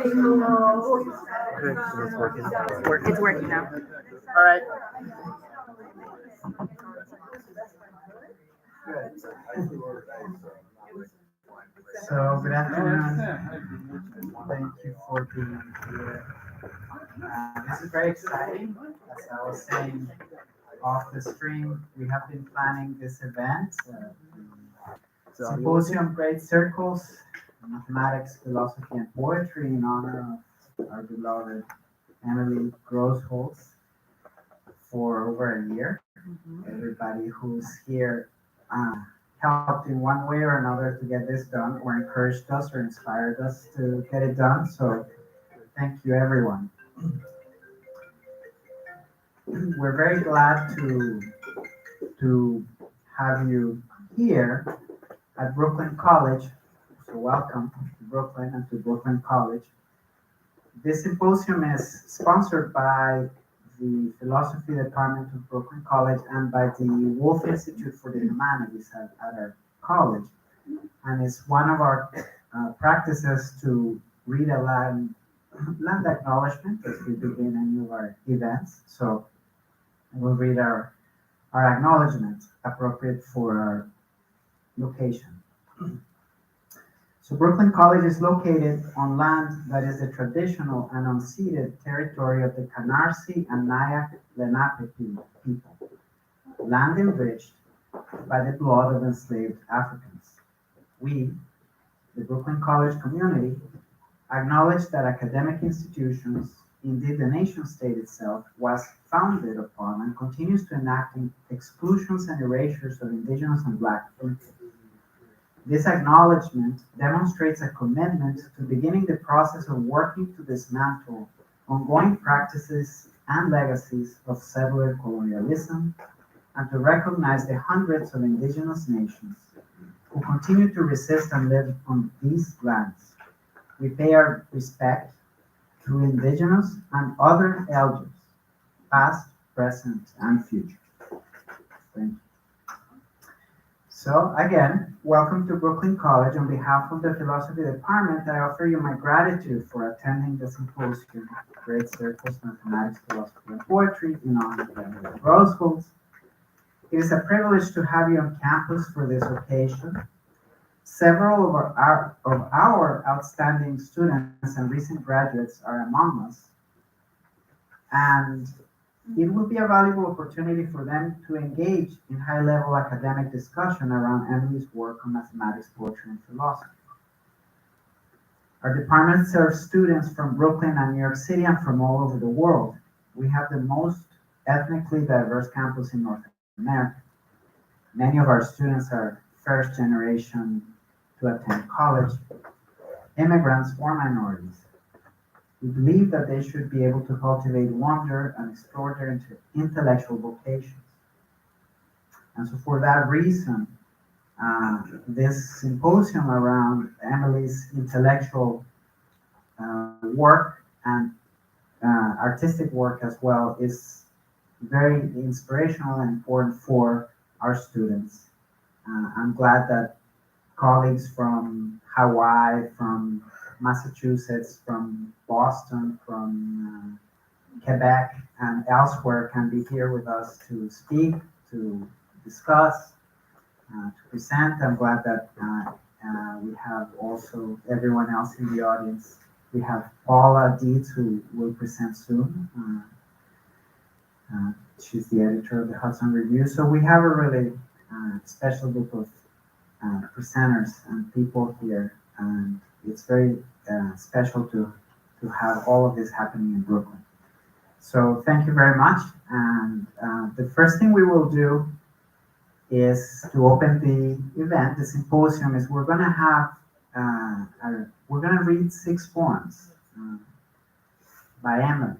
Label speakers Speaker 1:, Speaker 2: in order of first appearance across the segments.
Speaker 1: It's working now.
Speaker 2: All right. So, good afternoon. Thank you for being here. This is very exciting. As I was saying off the stream, we have been planning this event, Symposium Great Circles, Mathematics, Philosophy, and Poetry in honor of our beloved Emily Grosholz for over a year. Everybody who's here helped in one way or another to get this done, or encouraged us or inspired us to get it done. So thank you, everyone. We're very glad to have you here at Brooklyn College. So welcome to Brooklyn and to Brooklyn College. This symposium is sponsored by the Philosophy Department of Brooklyn College and by the Rolfe Institute for the Humanities at our college. And it's one of our practices to read a land acknowledgement as we begin any of our events. So we'll read our acknowledgement appropriate for our location. So Brooklyn College is located on land that is the traditional and unceded territory of the Canarsie and Nyack Lenape people, land enriched by the blood of enslaved Africans. We, the Brooklyn College community, acknowledge that academic institutions, indeed the nation-state itself, was founded upon and continues to enact exclusions and erasures of indigenous and Black people. This acknowledgement demonstrates a commitment to beginning the process of working to dismantle ongoing practices and legacies of settler colonialism and to recognize the hundreds of indigenous nations who continue to resist and live on these lands. We pay our respect to indigenous and other elders, past, present, and future. Thank you. So again, welcome to Brooklyn College. On behalf of the Philosophy Department, I offer you my gratitude for attending the Symposium, Great Circles, Mathematics, Philosophy, and Poetry in honor of Emily Grosholz. It is a privilege to have you on campus for this occasion. Several of our outstanding students and recent graduates are among us, and it will be a valuable opportunity for them to engage in high-level academic discussion around Emily's work on mathematics, poetry, and philosophy. Our department serves students from Brooklyn and New York City and from all over the world. We have the most ethnically diverse campus in North America. Many of our students are first generation to attend college, immigrants or minorities. We believe that they should be able to cultivate wonder and explore their intellectual vocations. And so for that reason, this symposium around Emily's intellectual work and artistic work as well is very inspirational and important for our students. I'm glad that colleagues from Hawaii, from Massachusetts, from Boston, from Quebec, and elsewhere can be here with us to speak, to discuss, to present. I'm glad that we have also everyone else in the audience. We have Paula Dietz, who will present soon. She's the editor of the Hudson Review. So we have a really special group of presenters and people here, and it's very special to have all of this happening in Brooklyn. So thank you very much. And the first thing we will do is to open the event, the symposium, is we're going to have, we're going to read 6 poems by Emily.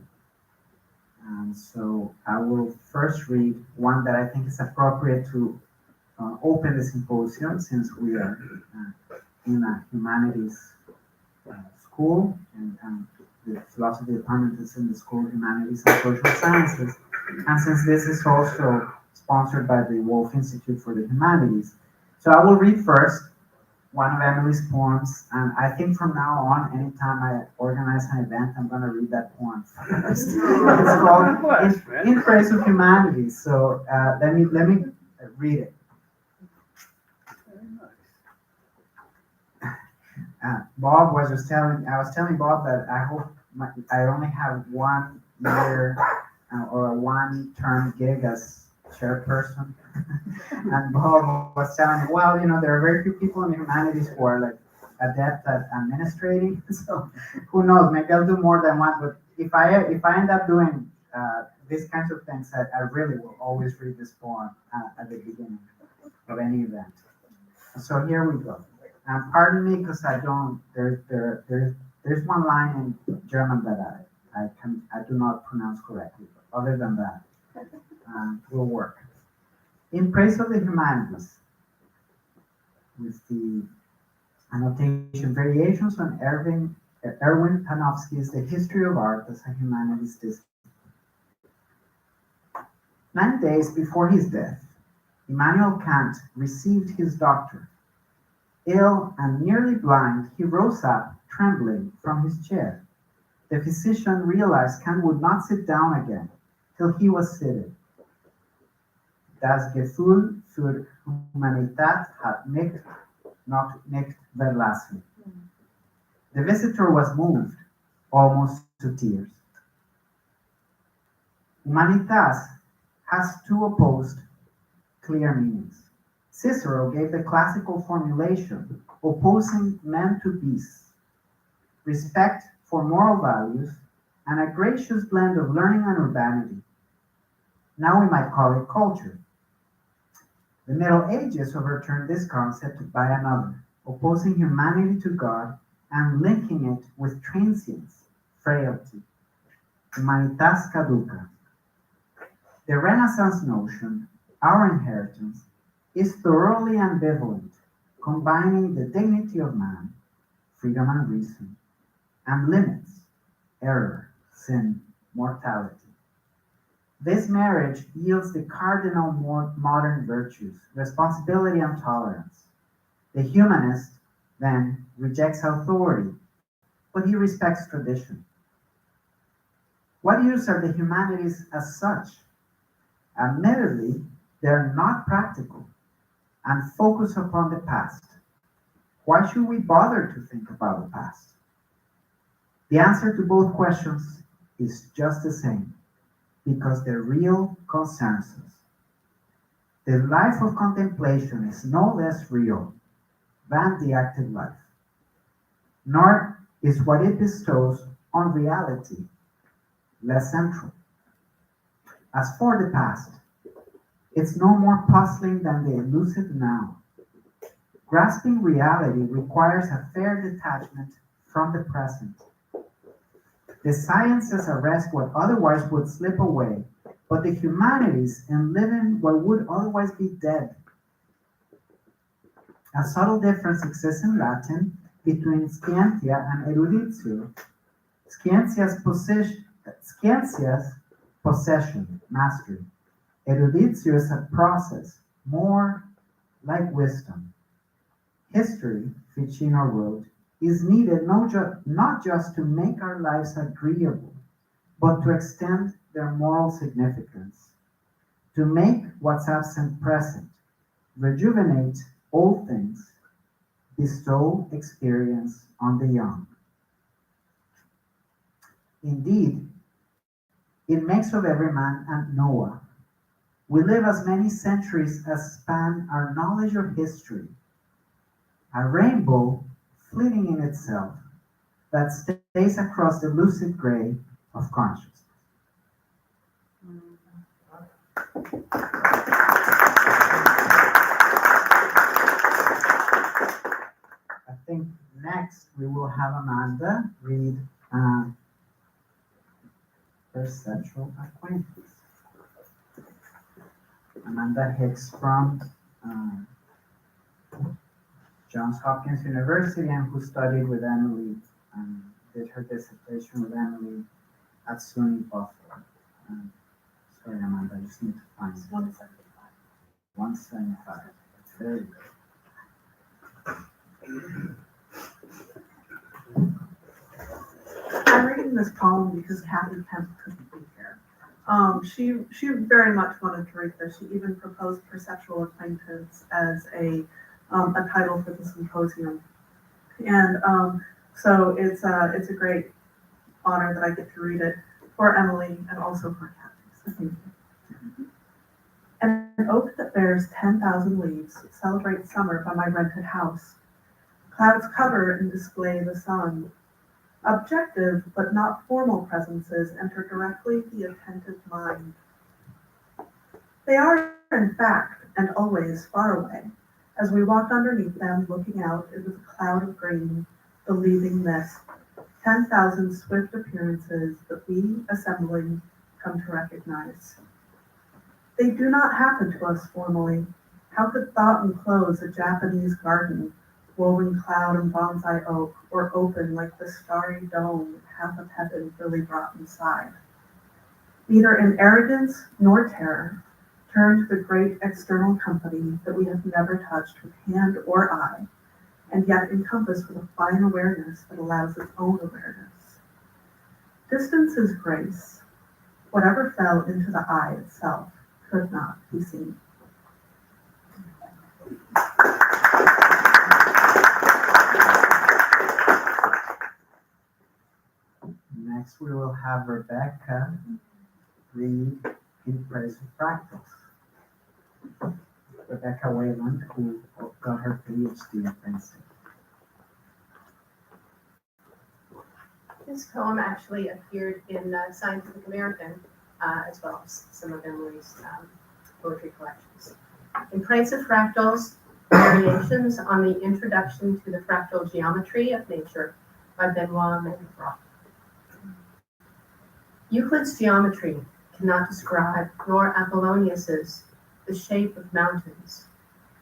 Speaker 2: So I will first read one that I think is appropriate to open the symposium, since we are in a humanities school, and the philosophy department is in the School of Humanities and Social Sciences. And since this is also sponsored by the Rolfe Institute for the Humanities. So I will read first one of Emily's poems, and I think from now on, anytime I organize an event, I'm going to read that poem first. It's called In Praise of Humanities. So let me read it. Bob was just I was telling Bob that I hope I only have 1 year or a 1-term gig as chairperson. And Bob was telling me, well, there are very few people in the humanities who are like adept at administrating. So who knows? Maybe I'll do more than one. But if I end up doing these kinds of things, I really will always read this poem at the beginning of any event. So here we go. Pardon me because I don't. There's one line in German that I do not pronounce correctly. But other than that, will work. In Praise of the Humanities, with the annotation variations on Erwin Panofsky's The History of Art as a Humanities Discipline. 9 days before his death, Immanuel Kant received his doctorate. Ill and nearly blind, he rose up, trembling, from his chair. The physician realized Kant would not sit down again till he was seated. Das Gefühl für Humanität hat mich noch nicht verlassen. The visitor was moved, almost to tears. Humanitas has 2 opposed, clear meanings. Cicero gave the classical formulation opposing men to beasts, respect for moral values, and a gracious blend of learning and urbanity. Now we might call it culture. The Middle Ages overturned this concept by another, opposing humanity to God and linking it with transience, frailty. Humanitas caduca. The Renaissance notion, our inheritance, is thoroughly ambivalent, combining the dignity of man, freedom and reason, and limits, error, sin, mortality. This marriage yields the cardinal modern virtues, responsibility and tolerance. The humanist, then, rejects authority, but he respects tradition. What use are the humanities as such? Admittedly, they are not practical and focus upon the past. Why should we bother to think about the past? The answer to both questions is just the same, because the real concerns us. The life of contemplation is no less real than the active life, nor is what it bestows on reality less central. As for the past, it's no more puzzling than the elusive now. Grasping reality requires a fair detachment from the present. The sciences arrest what otherwise would slip away, but the humanities enliven what would otherwise be dead. A subtle difference exists in Latin between scientia and eruditio. Scientia's possession, mastery. Eruditio is a process, more like wisdom. History, Ficino wrote, is needed not just to make our lives agreeable, but to extend their moral significance, to make what's absent present, rejuvenate old things, bestow experience on the young. Indeed, it makes of every man and Noah. We live as many centuries as span our knowledge of history, a rainbow fleeting in itself that stays across the lucid gray of consciousness. I think next we will have Amanda read Perceptual Acquaintance. Amanda Hicks from Johns Hopkins University and who studied with Emily and did her dissertation with Emily at SUNY Buffalo. Sorry, Amanda, I just need to find 175. 175. Very good.
Speaker 1: I'm reading this poem because Kathy Kemp couldn't be here. She very much wanted to read this. She even proposed perceptual acquaintance as a title for the symposium, and so it's a great honor that I get to read it for Emily and also for Kathy. So thank you. An oak that bears 10,000 leaves celebrates summer by my rented house. Clouds cover and display the sun. Objective but not formal presences enter directly the attentive mind. They are, in fact, and always far away. As we walk underneath them, looking out into the cloud of green, the leaving mist, 10,000 swift appearances that we, assembling, come to recognize. They do not happen to us formally. How could thought enclose a Japanese garden, woven cloud and bonsai oak, or open like the starry dome half of heaven really brought inside? Neither in arrogance nor terror, turn to the great external company that we have never touched with hand or eye, and yet encompass with a fine awareness that allows its own awareness. Distance is grace. Whatever fell into the eye itself could not be seen.
Speaker 2: Next, we will have Rebecca read In Praise of Fractals. Rebecca Wayland, who got her PhD in fencing.
Speaker 3: This poem actually appeared in Scientific American, as well as some of Emily's poetry collections. In Praise of Fractals, Variations on the Introduction to the Fractal Geometry of Nature by Benoit Mandelbrot. Euclid's geometry cannot describe, nor Apollonius's, the shape of mountains,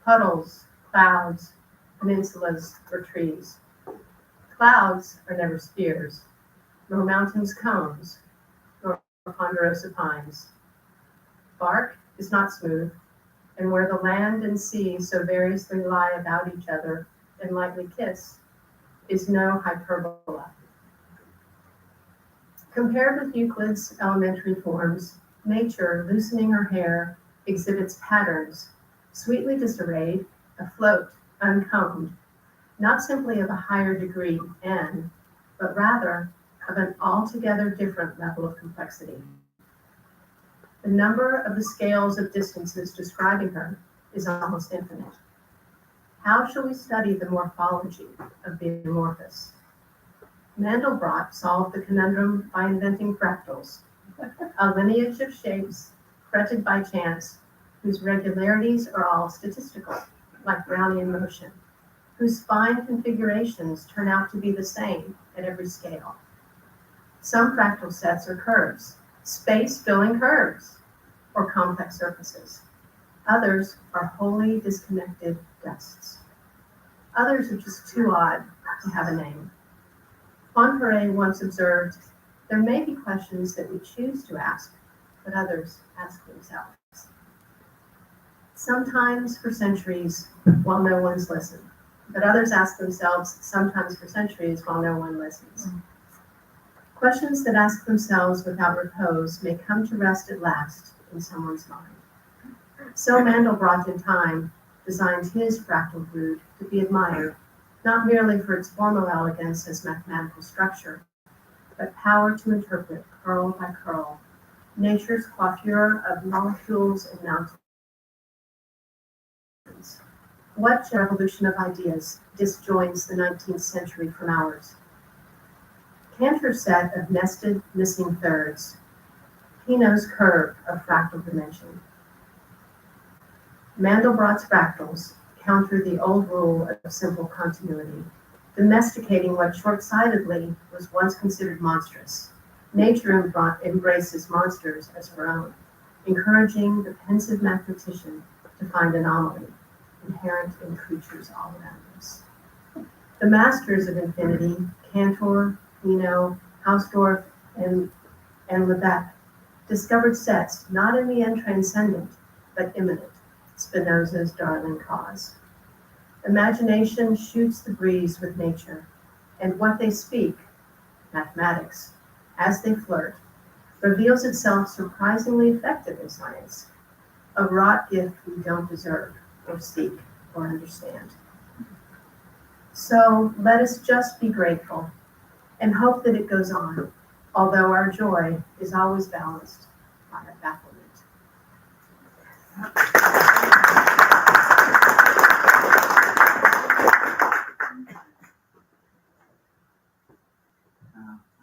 Speaker 3: puddles, clouds, peninsulas, or trees. Clouds are never spheres, nor mountains cones, nor ponderosa pines. Bark is not smooth, and where the land and sea so variously lie about each other and lightly kiss, is no hyperbola. Compared with Euclid's elementary forms, nature, loosening her hair, exhibits patterns, sweetly disarrayed, afloat, uncombed, not simply of a higher degree, N, but rather of an altogether different level of complexity. The number of the scales of distances describing her is almost infinite. How shall we study the morphology of the amorphous? Mandelbrot solved the conundrum by inventing fractals, a lineage of shapes fretted by chance, whose regularities are all statistical, like Brownian motion, whose fine configurations turn out to be the same at every scale. Some fractal sets are curves, space-filling curves, or complex surfaces. Others are wholly disconnected dusts. Others are just too odd to have a name. Poincaré once observed, there may be questions that we choose to ask, but others ask themselves. Sometimes for centuries, while no one's listened, but others ask themselves sometimes for centuries while no one listens. Questions that ask themselves without repose may come to rest at last in someone's mind. So Mandelbrot in time designed his fractal brood to be admired, not merely for its formal elegance as mathematical structure, but power to interpret curl by curl, nature's coiffure of molecules and mountains. What revolution of ideas disjoins the 19th century from ours? Cantor's set of nested, missing thirds, Pinot's curve of fractal dimension. Mandelbrot's fractals counter the old rule of simple continuity, domesticating what short-sightedly was once considered monstrous. Nature embraces monsters as her own, encouraging the pensive mathematician to find anomaly inherent in creatures all around us. The masters of infinity, Cantor, Pinot, Hausdorff, and Lebesgue, discovered sets not in the end transcendent, but immanent, Spinoza's darling cause. Imagination shoots the breeze with nature, and what they speak, mathematics, as they flirt, reveals itself surprisingly effective in science, a wrought gift we don't deserve or seek or understand. So let us just be grateful and hope that it goes on, although our joy is always balanced by our bafflement.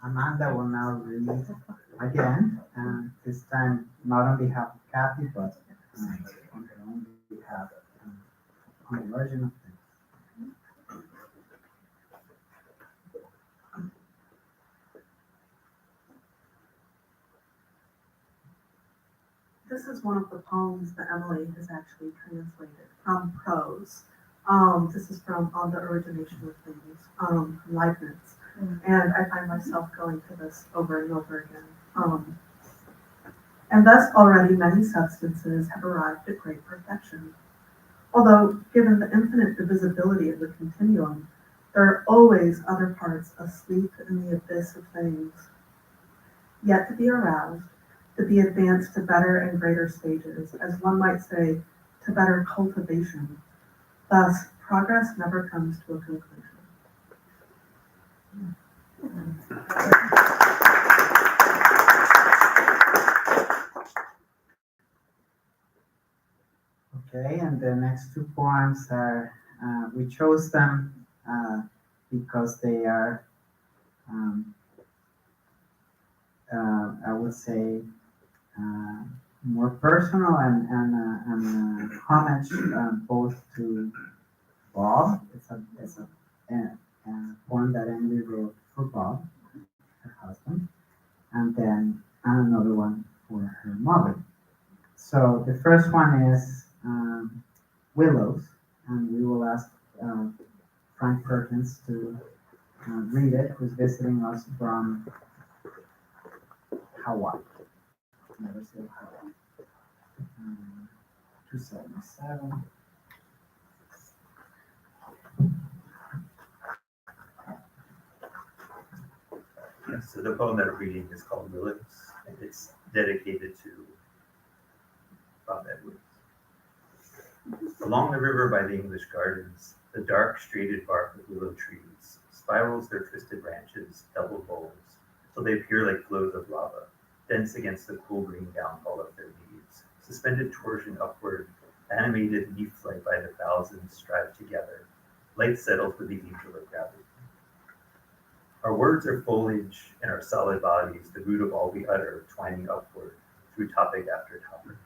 Speaker 2: Amanda will now read again, this time not on behalf of Kathy, but on her own behalf, on the origin of things.
Speaker 1: This is one of the poems that Emily has actually translated from prose. This is from On the Origination of Things, from Leibniz. And I find myself going to this over and over again. And thus already many substances have arrived at great perfection. Although, given the infinite divisibility of the continuum, there are always other parts asleep in the abyss of things, yet to be aroused, to be advanced to better and greater stages, as one might say, to better cultivation. Thus, progress never comes to a conclusion.
Speaker 2: Okay, and the next two poems are, we chose them because they are, I would say, more personal and homage both to Bob. It's a poem that Emily wrote for Bob, her husband, and then another one for her mother. So the first one is Willows, and we will ask Frank Perkins to read it, who's visiting us from Hawaii. University of Hawaii. 277.
Speaker 4: Yes, so the poem that I'm reading is called Willows, and it's dedicated to Bob Edwin. Along the river by the English gardens, the dark, straighted bark of willow trees spirals their twisted branches, double bowls, till they appear like flows of lava, dense against the cool green downfall of their leaves. Suspended torsion upward, animated leaf flight by the thousands strive together. Light settles with the angel of gravity. Our words are foliage, and our solid bodies, the root of all we utter, twining upward, through topic after topic.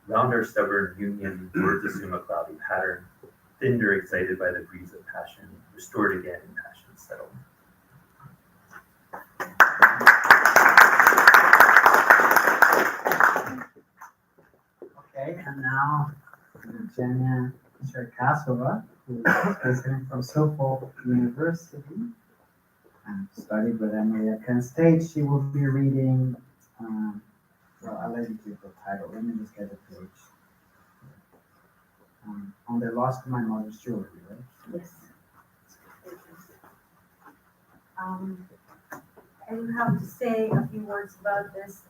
Speaker 4: Round our stubborn union, words assume a cloudy pattern, thinned or excited by the breeze of passion, restored again in passion settled.
Speaker 2: Okay, and now Jenna Cherkasova, who is visiting from Suffolk University and studied with Emily at Penn State. She will be reading, well, I'll let you give the title. Let me just get the page. On the loss of my mother's jewelry, right?
Speaker 5: Yes. I will have to say a few words about this.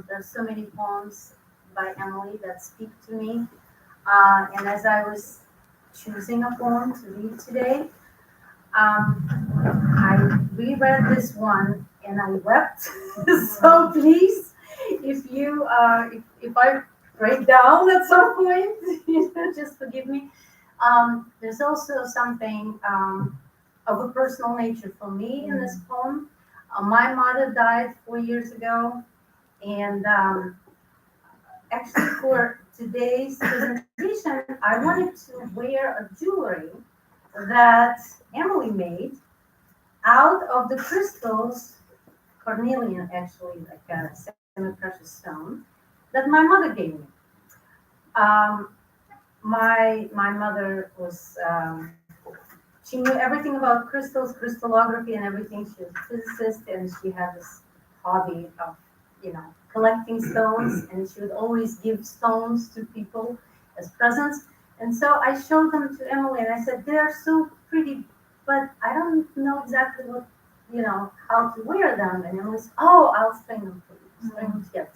Speaker 5: There's so many poems by Emily that speak to me. And as I was choosing a poem to read today, I reread this one and I wept. So please, if you if I break down at some point, just forgive me. There's also something of a personal nature for me in this poem. My mother died 4 years ago, and actually for today's presentation, I wanted to wear a jewelry that Emily made out of the crystals, cornelian actually, like a semi-precious stone, that my mother gave me. My mother was, she knew everything about crystals, crystallography and everything. She was a physicist and she had this hobby of, collecting stones, and she would always give stones to people as presents. And so I showed them to Emily and I said, they're so pretty, but I don't know exactly what, how to wear them. And Emily said, oh, I'll string them for you. String them together.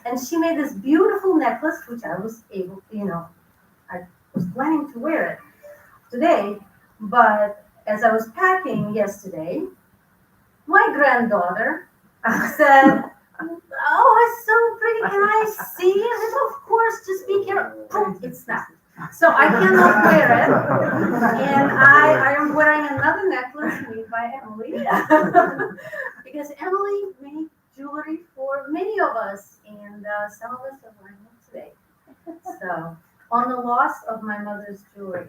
Speaker 5: And she made this beautiful necklace, which I was able to, I was planning to wear it today. But as I was packing yesterday, my granddaughter said, oh, it's so pretty. Can I see it? And of course, just be careful. Boom, it snapped. So I cannot wear it. And I am wearing another necklace made by Emily. Because Emily made jewelry for many of us. And some of us are wearing it today. So, on the loss of my mother's jewelry.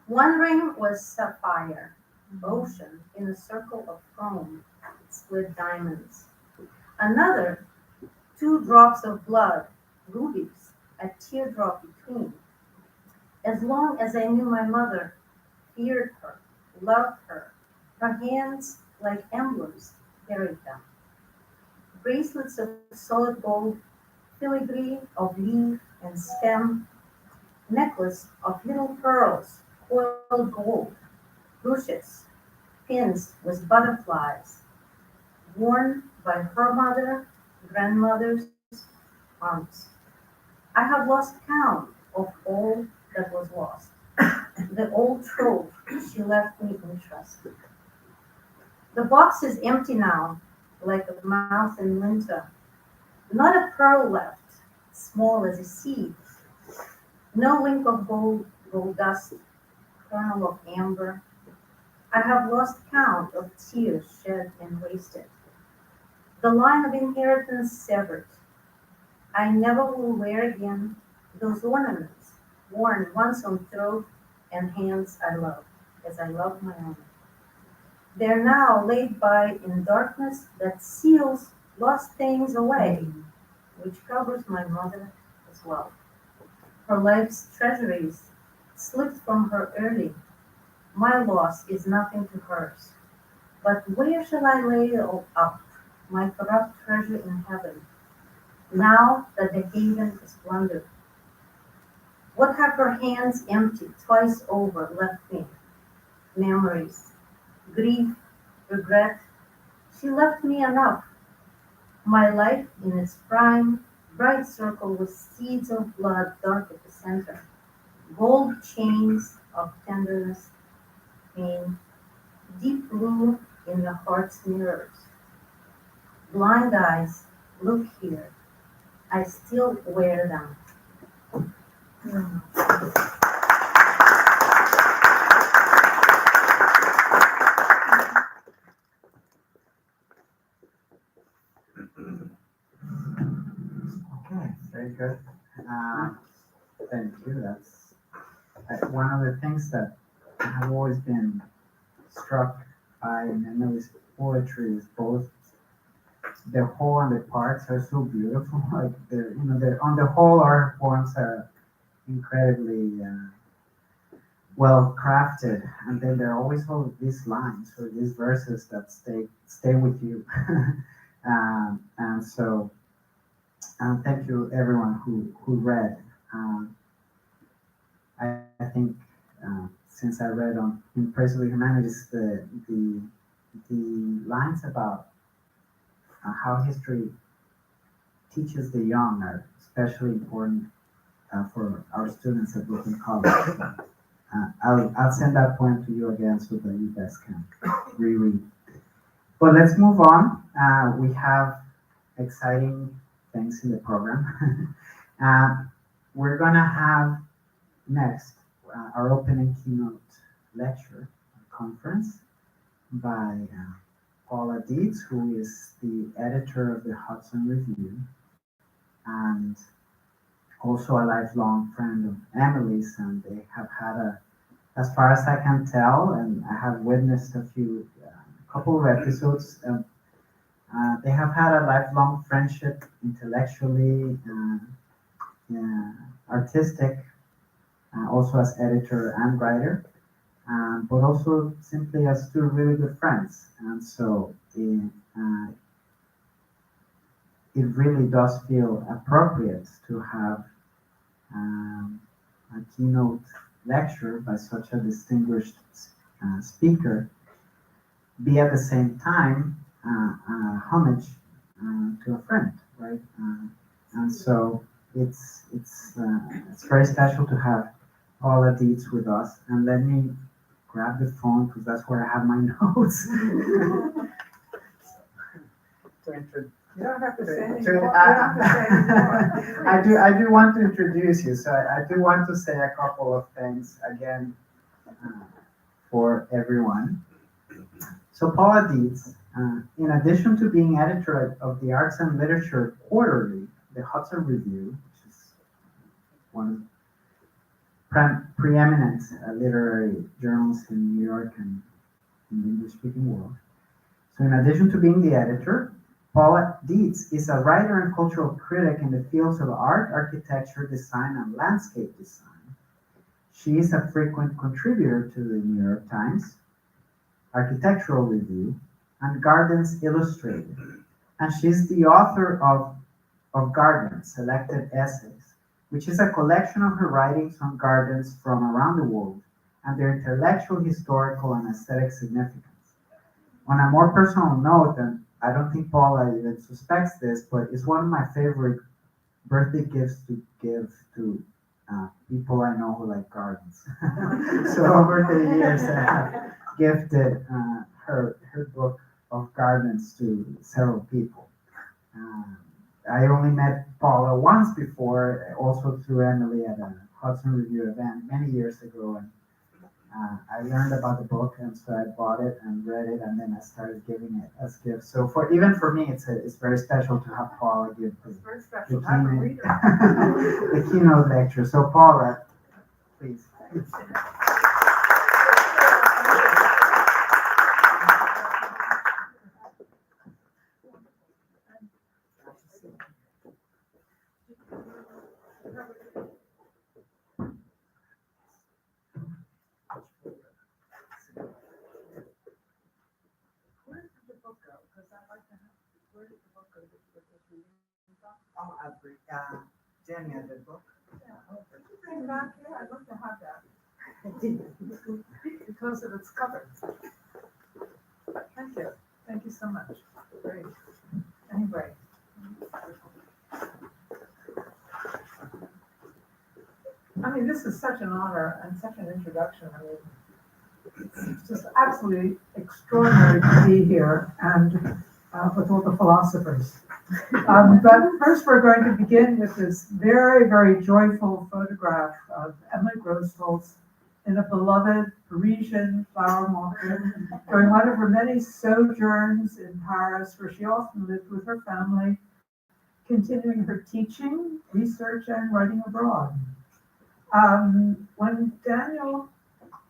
Speaker 5: One ring was sapphire, ocean in a circle of foam, split diamonds. Another, 2 drops of blood, rubies, a teardrop between. As long as I knew my mother, feared her, loved her, her hands, like emblems, carried them. Bracelets of solid gold, filigree of leaf and stem, necklace of little pearls, coiled gold, brooches, pins with butterflies, worn by her mother, grandmother's aunts. I have lost count of all that was lost. The old trove she left me in trust. The box is empty now, like a mouth in winter. Not a pearl left, small as a seed. No link of gold dust, kernel of amber. I have lost count of tears shed and wasted. The line of inheritance severed. I never will wear again those ornaments worn once on throat and hands I love, as I love my own. They're now laid by in darkness that seals lost things away, which covers my mother as well. Her life's treasuries slipped from her early. My loss is nothing to hers. But where shall I lay it all up, my corrupt treasure in heaven, now that the haven is plundered? What have her hands emptied twice over left me? Memories, grief, regret. She left me enough. My life in its prime, bright circle with seeds of blood dark at the center. Gold chains of tenderness, pain, deep blue in the heart's mirrors. Blind eyes, look here. I still wear them.
Speaker 2: Okay, very good. Thank you. That's one of the things that I have always been struck by in Emily's poetry is both the whole and the parts are so beautiful. Like they're on the whole, our poems are incredibly well crafted, and then there are always all of these lines or these verses that stay with you. And so, thank you everyone who read. I think since I read on in Praise of the Humanities, the lines about how history teaches the young are especially important for our students at Brooklyn College. I'll send that poem to you again so that you guys can reread. But let's move on. We have exciting things in the program. We're gonna have next our opening keynote lecture conference by Paula Dietz, who is the editor of the Hudson Review and also a lifelong friend of Emily's, and they have had as far as I can tell, and I have witnessed a couple of episodes, they have had a lifelong friendship intellectually, artistic, also as editor and writer, but also simply as two really good friends. And so it really does feel appropriate to have a keynote lecture by such a distinguished speaker be at the same time a homage to a friend, right? And so it's very special to have Paula Dietz with us. And let me grab the phone because that's where I have my notes.
Speaker 6: You don't have to say anything.
Speaker 2: To-
Speaker 6: You don't have to say anymore.
Speaker 2: I do want to introduce you, so I do want to say a couple of things again for everyone. So Paula Dietz, in addition to being editor of the Arts and Literature Quarterly, the Hudson Review, which is one of the preeminent literary journals in New York and in the English-speaking world. So in addition to being the editor, Paula Dietz is a writer and cultural critic in the fields of art, architecture, design, and landscape design. She is a frequent contributor to the New York Times, Architectural Review, and Gardens Illustrated. And she's the author of Gardens, Selected Essays, which is a collection of her writings on gardens from around the world and their intellectual, historical, and aesthetic significance. On a more personal note, and I don't think Paula even suspects this, but it's one of my favorite birthday gifts to give to people I know who like gardens. So over the years, I have gifted her book of gardens to several people. I only met Paula once before, also through Emily at a Hudson Review event many years ago, and I learned about the book, and so I bought it and read it, and then I started giving it as gifts. So even for me, it's very special to have Paula give
Speaker 6: It's very
Speaker 2: the
Speaker 6: special. I'm a
Speaker 2: keynote,
Speaker 6: reader.
Speaker 2: the keynote lecture. So Paula, please.
Speaker 6: Where did the book go? Because I'd like to have, where did the book go? Oh, Jenny had the book. Yeah, okay. Bring back here, I'd love to have that. Because of its cover. Thank you. Thank you so much. Great. Anyway. I mean, this is such an honor and such an introduction. I mean, it's just absolutely extraordinary to be here and with all the philosophers. But first we're going to begin with this very, very joyful photograph of Emily Grosholz in a beloved Parisian flower market during one of her many sojourns in Paris, where she often lived with her family, continuing her teaching, research, and writing abroad. When Daniel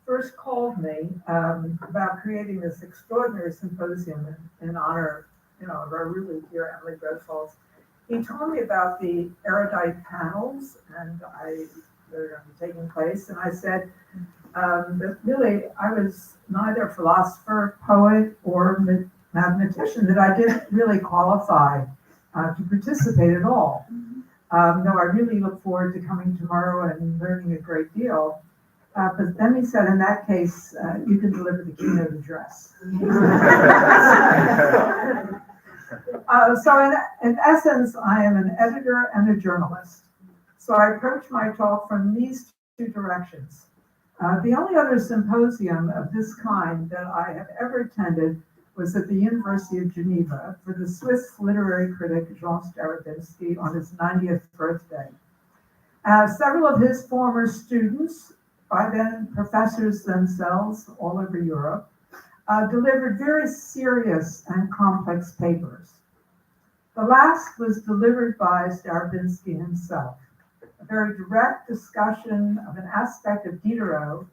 Speaker 6: first called me about creating this extraordinary symposium in honor, of our really dear Emily Grosholz, he told me about the erudite panels and that are going to be taking place, and I said that really I was neither philosopher, poet, or mathematician, that I didn't really qualify to participate at all. No, I really look forward to coming tomorrow and learning a great deal. But then he said, in that case, you can deliver the keynote address. So in essence, I am an editor and a journalist. So I approach my talk from these two directions. The only other symposium of this kind that I have ever attended was at the University of Geneva for the Swiss literary critic Jean Starobinski on his 90th birthday. Several of his former students, by then professors themselves all over Europe, delivered very serious and complex papers. The last was delivered by Starobinski himself, a very direct discussion of an aspect of Diderot,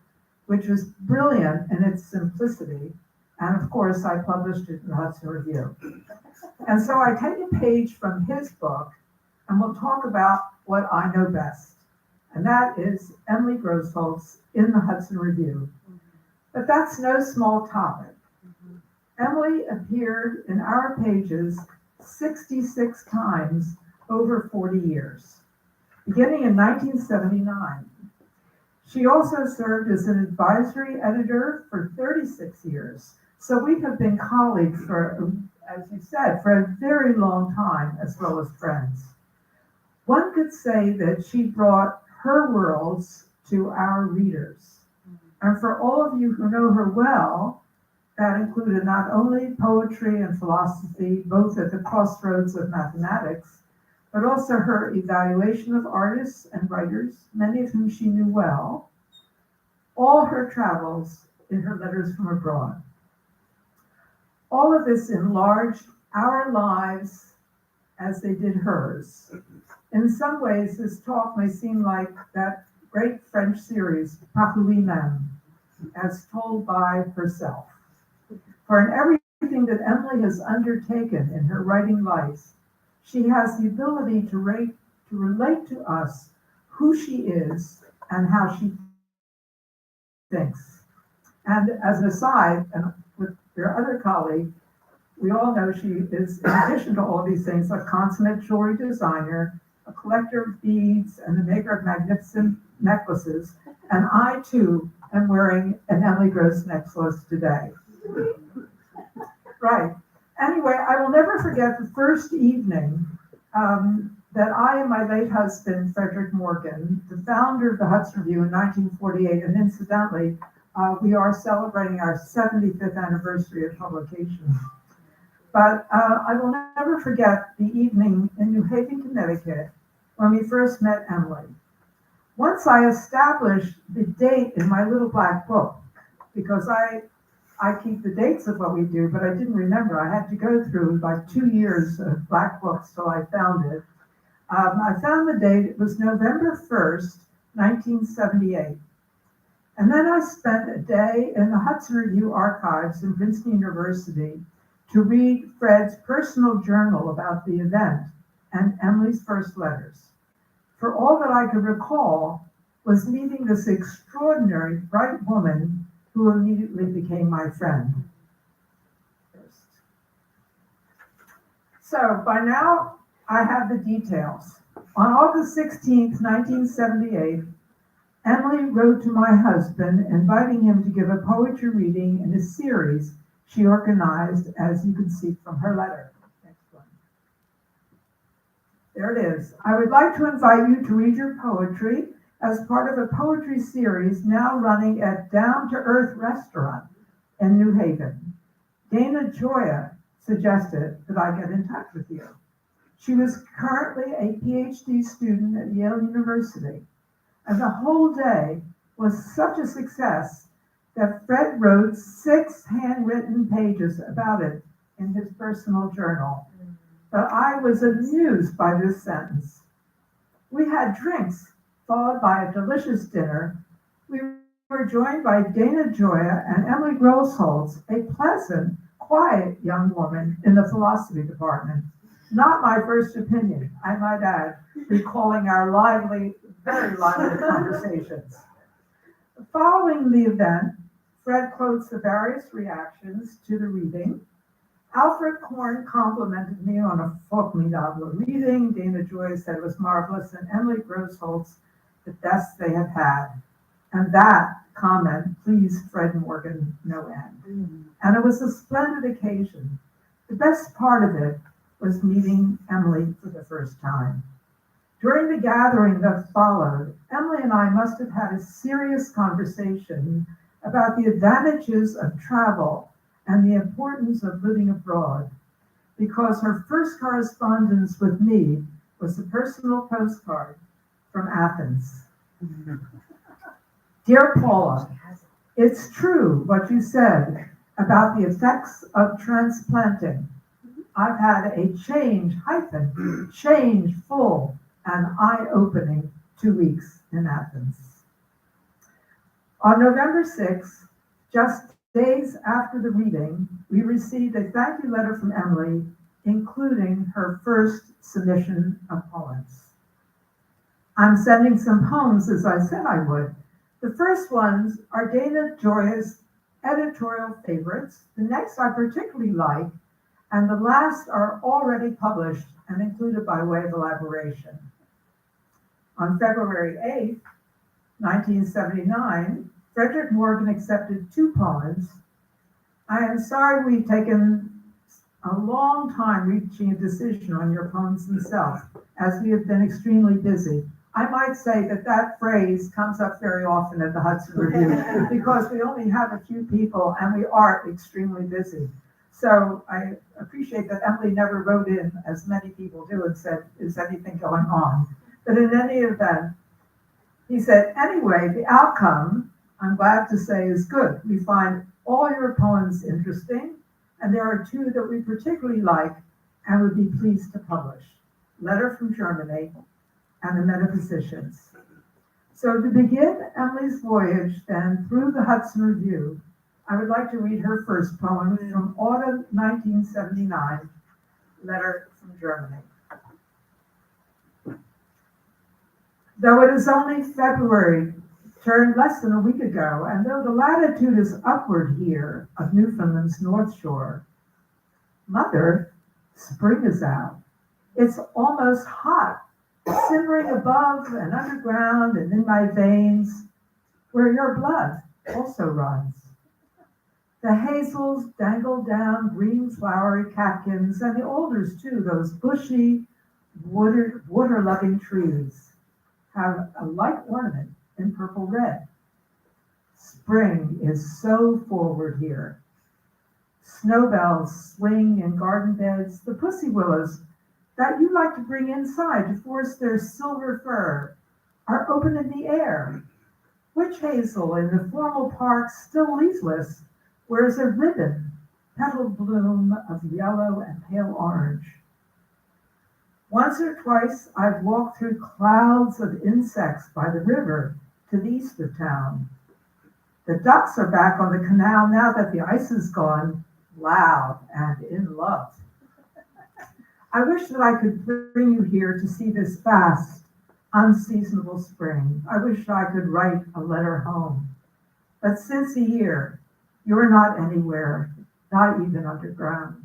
Speaker 6: which was brilliant in its simplicity. And of course, I published it in the Hudson Review. And so I take a page from his book, and we'll talk about what I know best. And that is Emily Grosholz in the Hudson Review. But that's no small topic. Emily appeared in our pages 66 times over 40 years. beginning in 1979. She also served as an advisory editor for 36 years. So we have been colleagues for, as you said, for a very long time, as well as friends. One could say that she brought her worlds to our readers. And for all of you who know her well, that included not only poetry and philosophy, both at the crossroads of mathematics, but also her evaluation of artists and writers, many of whom she knew well, all her travels in her letters from abroad. All of this enlarged our lives as they did hers. In some ways, this talk may seem like that great French series, Par lui-même, as told by herself. For in everything that Emily has undertaken in her writing life, she has the ability to relate to us who she is and how she thinks. And as an aside, and with your other colleague, we all know she is, in addition to all these things, a consummate jewelry designer, a collector of beads, and a maker of magnificent necklaces. And I, too, am wearing an Emily Gross necklace today. Right. Anyway, I will never forget the first evening that I and my late husband, Frederick Morgan, the founder of the Hudson Review in 1948, and incidentally, we are celebrating our 75th anniversary of publication. But I will never forget the evening in New Haven, Connecticut, when we first met Emily. Once I established the date in my little black book, because I keep the dates of what we do, but I didn't remember. I had to go through like 2 years of black books till I found it. I found the date, it was November 1st, 1978. And then I spent a day in the Hudson Review archives in Princeton University to read Fred's personal journal about the event and Emily's first letters. For all that I could recall was meeting this extraordinary, bright woman who immediately became my friend. So by now, I have the details. On August 16th, 1978, Emily wrote to my husband, inviting him to give a poetry reading in a series she organized, as you can see from her letter. Next one. There it is. I would like to invite you to read your poetry as part of a poetry series now running at Down to Earth Restaurant in New Haven. Dana Joya suggested that I get in touch with you. She was currently a PhD student at Yale University, and the whole day was such a success that Fred wrote 6 handwritten pages about it in his personal journal. But I was amused by this sentence. We had drinks, followed by a delicious dinner. We were joined by Dana Joya and Emily Grosholz, a pleasant, quiet young woman in the philosophy department. Not my first opinion, I might add, recalling our lively, very lively conversations. Following the event, Fred quotes the various reactions to the reading. Alfred Korn complimented me on a formidable reading. Dana Joy said it was marvelous, and Emily Grosholz, the best they have had. And that comment pleased Fred Morgan no end. And it was a splendid occasion. The best part of it was meeting Emily for the first time. During the gathering that followed, Emily and I must have had a serious conversation about the advantages of travel and the importance of living abroad, because her first correspondence with me was a personal postcard from Athens. Dear Paula, it's true what you said about the effects of transplanting. I've had a change full and eye-opening 2 weeks in Athens. On November 6th, just days after the reading, we received a thank you letter from Emily, including her first submission of poems. I'm sending some poems as I said I would. The first ones are Dana Joya's editorial favorites. The next I particularly like, and the last are already published and included by way of elaboration. On February 8th, 1979, Frederick Morgan accepted 2 poems. I am sorry we've taken a long time reaching a decision on your poems themselves, as we have been extremely busy. I might say that that phrase comes up very often at the Hudson Review because we only have a few people and we are extremely busy. So I appreciate that Emily never wrote in, as many people do, and said, is anything going on? But in any event, he said, anyway, the outcome, I'm glad to say, is good. We find all your poems interesting, and there are 2 that we particularly like and would be pleased to publish. Letter from Germany and The Metaphysicians. So to begin Emily's voyage then through the Hudson Review, I would like to read her first poem from autumn 1979, Letter from Germany. Though it is only February, turned less than a week ago, and though the latitude is upward here of Newfoundland's North Shore, Mother, spring is out. It's almost hot, simmering above and underground and in my veins, where your blood also runs. The hazels dangle down green flowery catkins, and the alders too, those bushy, water-loving trees, have a light ornament in purple red. Spring is so forward here. Snowbells swing in garden beds. The pussy willows that you like to bring inside to force their silver fur are open in the air. Witch hazel in the formal park, still leafless, wears a ribbon, petaled bloom of yellow and pale orange. Once or twice I've walked through clouds of insects by the river to the east of town. The ducks are back on the canal now that the ice is gone, loud and in love. I wish that I could bring you here to see this fast, unseasonable spring. I wish I could write a letter home. But since a year, you're not anywhere, not even underground.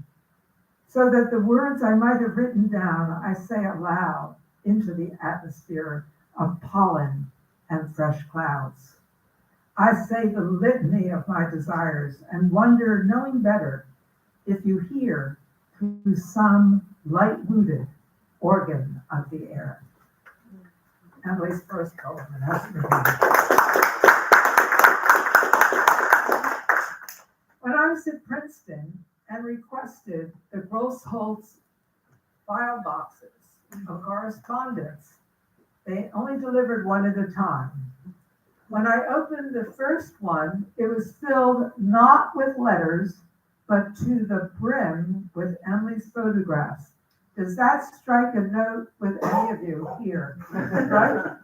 Speaker 6: So that the words I might have written down, I say aloud into the atmosphere of pollen and fresh clouds. I say the litany of my desires and wonder, knowing better, if you hear through some light-rooted organ of the air. Emily's first poem, and that's for me. When I was at Princeton and requested the Grosholz file boxes of correspondence, they only delivered one at a time. When I opened the first one, it was filled not with letters, but to the brim with Emily's photographs. Does that strike a note with any of you here? Right?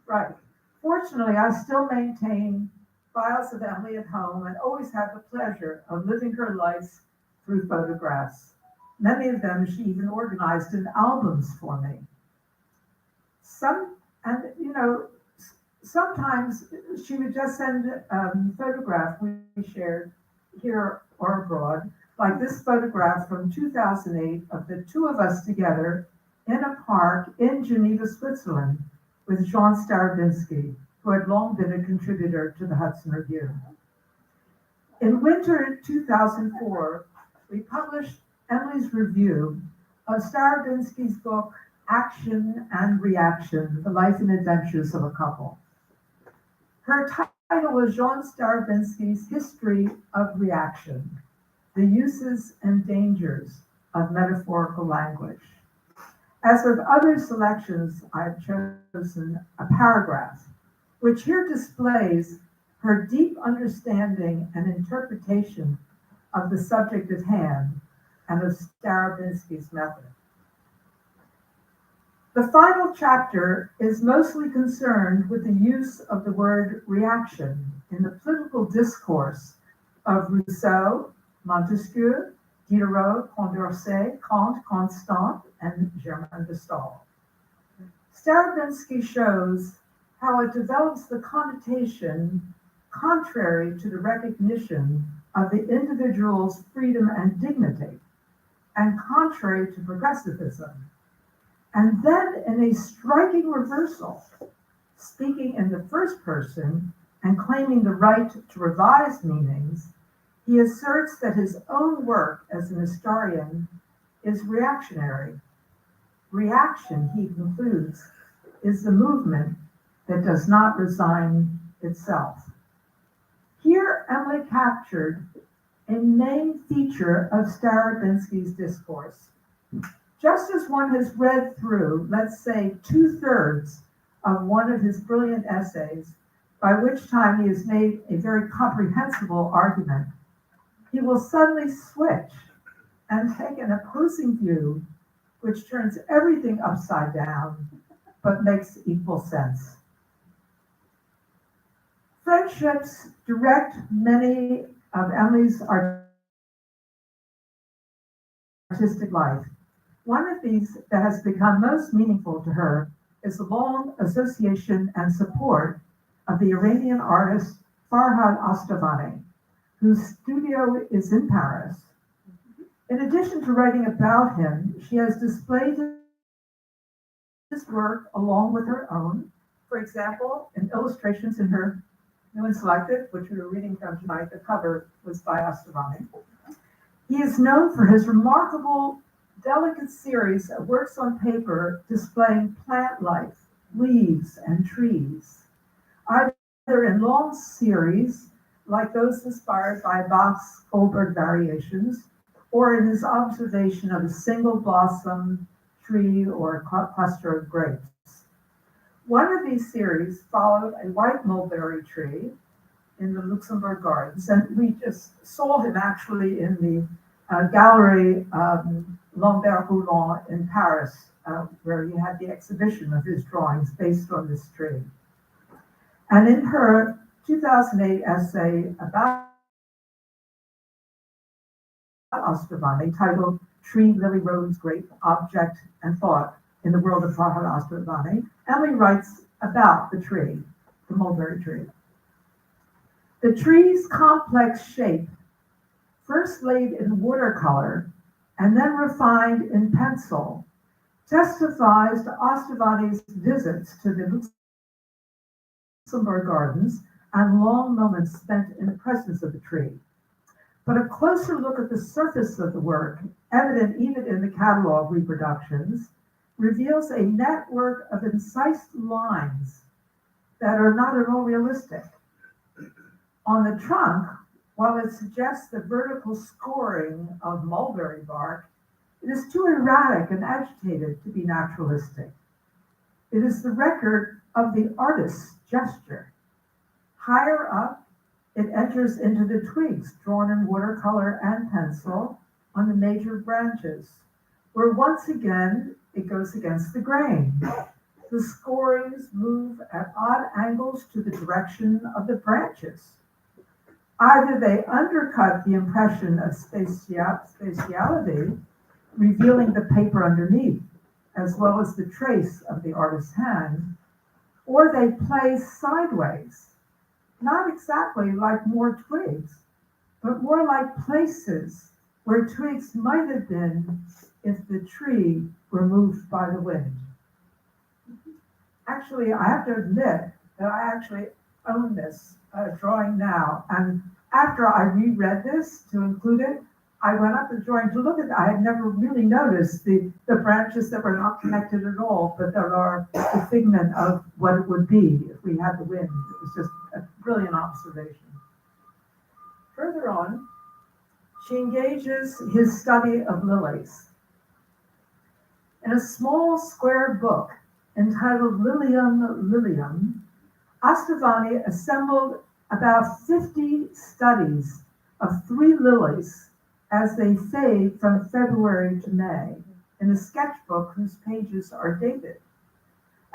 Speaker 6: Right. Fortunately, I still maintain files of Emily at home and always have the pleasure of living her life through photographs. Many of them she even organized in albums for me. Sometimes she would just send a photograph we shared here or abroad, like this photograph from 2008 of the 2 of us together in a park in Geneva, Switzerland, with Jean Starobinski, who had long been a contributor to the Hudson Review. In winter 2004, we published Emily's review of Starobinski's book, Action and Reaction, The Life and Adventures of a Couple. Her title was Jean Starobinski's History of Reaction, The Uses and Dangers of Metaphorical Language. As with other selections, I've chosen a paragraph, which here displays her deep understanding and interpretation of the subject at hand and of Starobinski's method. The final chapter is mostly concerned with the use of the word reaction in the political discourse of Rousseau, Montesquieu, Diderot, Condorcet, Kant, Constant, and Germain de Staël. Starobinski shows how it develops the connotation contrary to the recognition of the individual's freedom and dignity, and contrary to progressivism. And then in a striking reversal, speaking in the first person and claiming the right to revise meanings, he asserts that his own work as an historian is reactionary. Reaction, he concludes, is the movement that does not resign itself. Here, Emily captured a main feature of Starobinsky's discourse. Just as one has read through, let's say, 2/3 of one of his brilliant essays, by which time he has made a very comprehensible argument, he will suddenly switch and take an opposing view which turns everything upside down, but makes equal sense. Friendships direct many of Emily's artistic life. One of these that has become most meaningful to her is the long association and support of the Iranian artist Farhad Astavani, whose studio is in Paris. In addition to writing about him, she has displayed his work along with her own, for example, in illustrations in her new and selected, which we were reading from tonight. The cover was by Astavani. He is known for his remarkable, delicate series of works on paper displaying plant life, leaves, and trees, either in long series, like those inspired by Bach's Goldberg variations, or in his observation of a single blossom tree or a cluster of grapes. One of these series followed a white mulberry tree in the Luxembourg Gardens, and we just saw him actually in the Gallery Lambert-Roulin in Paris, where he had the exhibition of his drawings based on this tree. And in her 2008 essay about Astavani, titled Tree, Lily, Rose, Grape, Object, and Thought in the World of Farhad Astavani, Emily writes about the tree, the mulberry tree. The tree's complex shape, first laid in watercolor and then refined in pencil, testifies to Astavani's visits to the Luxembourg Gardens and long moments spent in the presence of the tree. But a closer look at the surface of the work, evident even in the catalog reproductions, reveals a network of incised lines that are not at all realistic. On the trunk, while it suggests the vertical scoring of mulberry bark, it is too erratic and agitated to be naturalistic. It is the record of the artist's gesture. Higher up, it enters into the twigs drawn in watercolor and pencil on the major branches, where once again it goes against the grain. The scorings move at odd angles to the direction of the branches. Either they undercut the impression of spatiality, revealing the paper underneath, as well as the trace of the artist's hand, or they play sideways, not exactly like more twigs, but more like places where twigs might have been if the tree were moved by the wind. Actually, I have to admit that I actually own this drawing now, and after I reread this to include it, I went up the drawing to look at it. I had never really noticed the branches that were not connected at all, but that are the figment of what it would be if we had the wind. It was just a brilliant observation. Further on, she engages his study of lilies. In a small square book entitled Lilium Lilium, Astavani assembled about 50 studies of 3 lilies as they fade from February to May in a sketchbook whose pages are dated.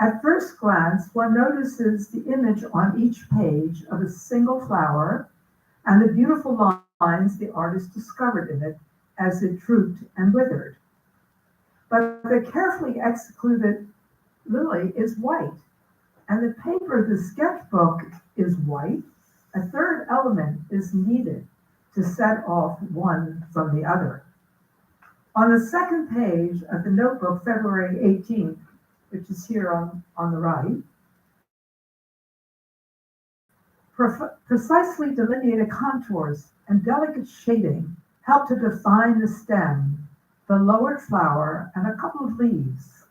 Speaker 6: At first glance, one notices the image on each page of a single flower and the beautiful lines the artist discovered in it as it drooped and withered. But the carefully excluded lily is white, and the paper of the sketchbook is white. A third element is needed to set off one from the other. On the second page of the notebook, February 18th, which is here on the right, precisely delineated contours and delicate shading help to define the stem, the lowered flower, and a couple of leaves.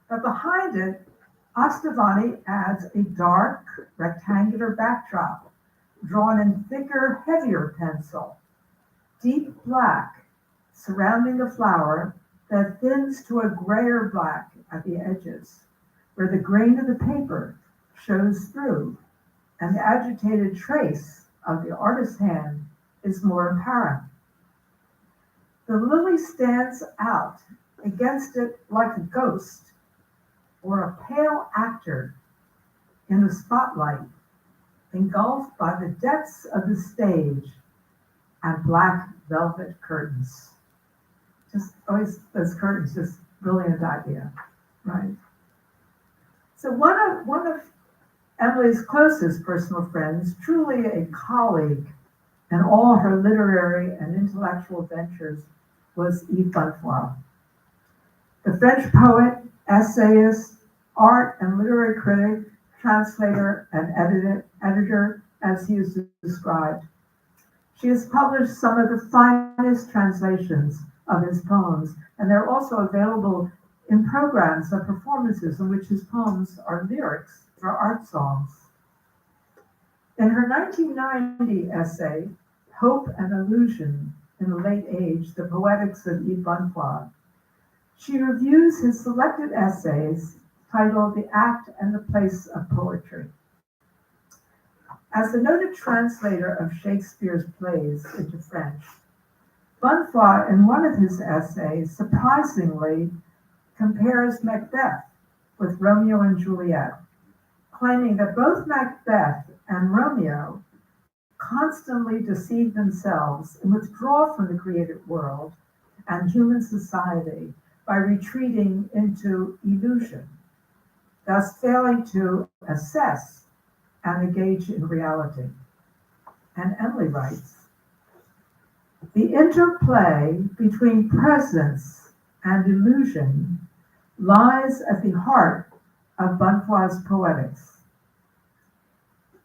Speaker 6: But behind it, Ostavani adds a dark, rectangular backdrop, drawn in thicker, heavier pencil, deep black, surrounding the flower that thins to a grayer black at the edges, where the grain of the paper shows through, and the agitated trace of the artist's hand is more apparent. The lily stands out against it like a ghost or a pale actor in the spotlight, engulfed by the depths of the stage and black velvet curtains. Just always those curtains, just brilliant idea, right? So one of Emily's closest personal friends, truly a colleague in all her literary and intellectual ventures, was Yves Bonnefoy. The French poet, essayist, art and literary critic, translator, and editor, as he is described. She has published some of the finest translations of his poems, and they're also available in programs of performances in which his poems are lyrics for art songs. In her 1990 essay, Hope and Illusion in a Late Age, The Poetics of Yves Bonnefoy, she reviews his selected essays titled The Act and the Place of Poetry. As the noted translator of Shakespeare's plays into French, Bonnefoy, in one of his essays, surprisingly compares Macbeth with Romeo and Juliet, claiming that both Macbeth and Romeo constantly deceive themselves and withdraw from the created world and human society by retreating into illusion, thus failing to assess and engage in reality. And Emily writes, the interplay between presence and illusion lies at the heart of Bonnefoy's poetics.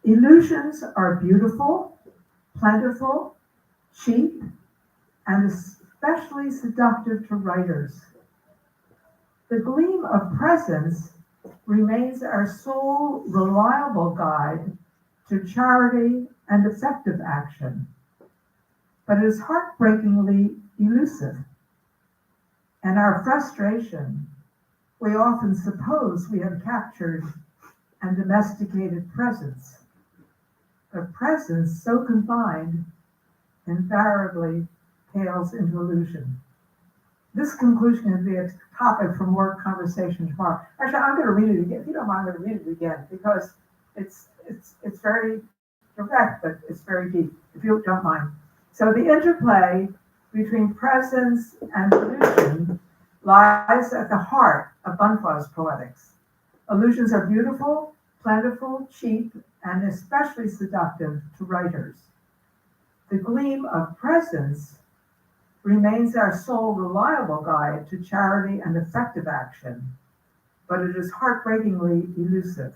Speaker 6: Illusions are beautiful, plentiful, cheap, and especially seductive to writers. The gleam of presence remains our sole reliable guide to charity and effective action, but it is heartbreakingly elusive. And our frustration, we often suppose we have captured and domesticated presence. But presence so confined invariably pales into illusion. This conclusion can be a topic for more conversation tomorrow. Actually, I'm going to read it again. If you don't mind, I'm going to read it again because it's very direct, but it's very deep, if you don't mind. So the interplay between presence and illusion lies at the heart of Bonnefoy's poetics. Illusions are beautiful, plentiful, cheap, and especially seductive to writers. The gleam of presence remains our sole reliable guide to charity and effective action, but it is heartbreakingly elusive.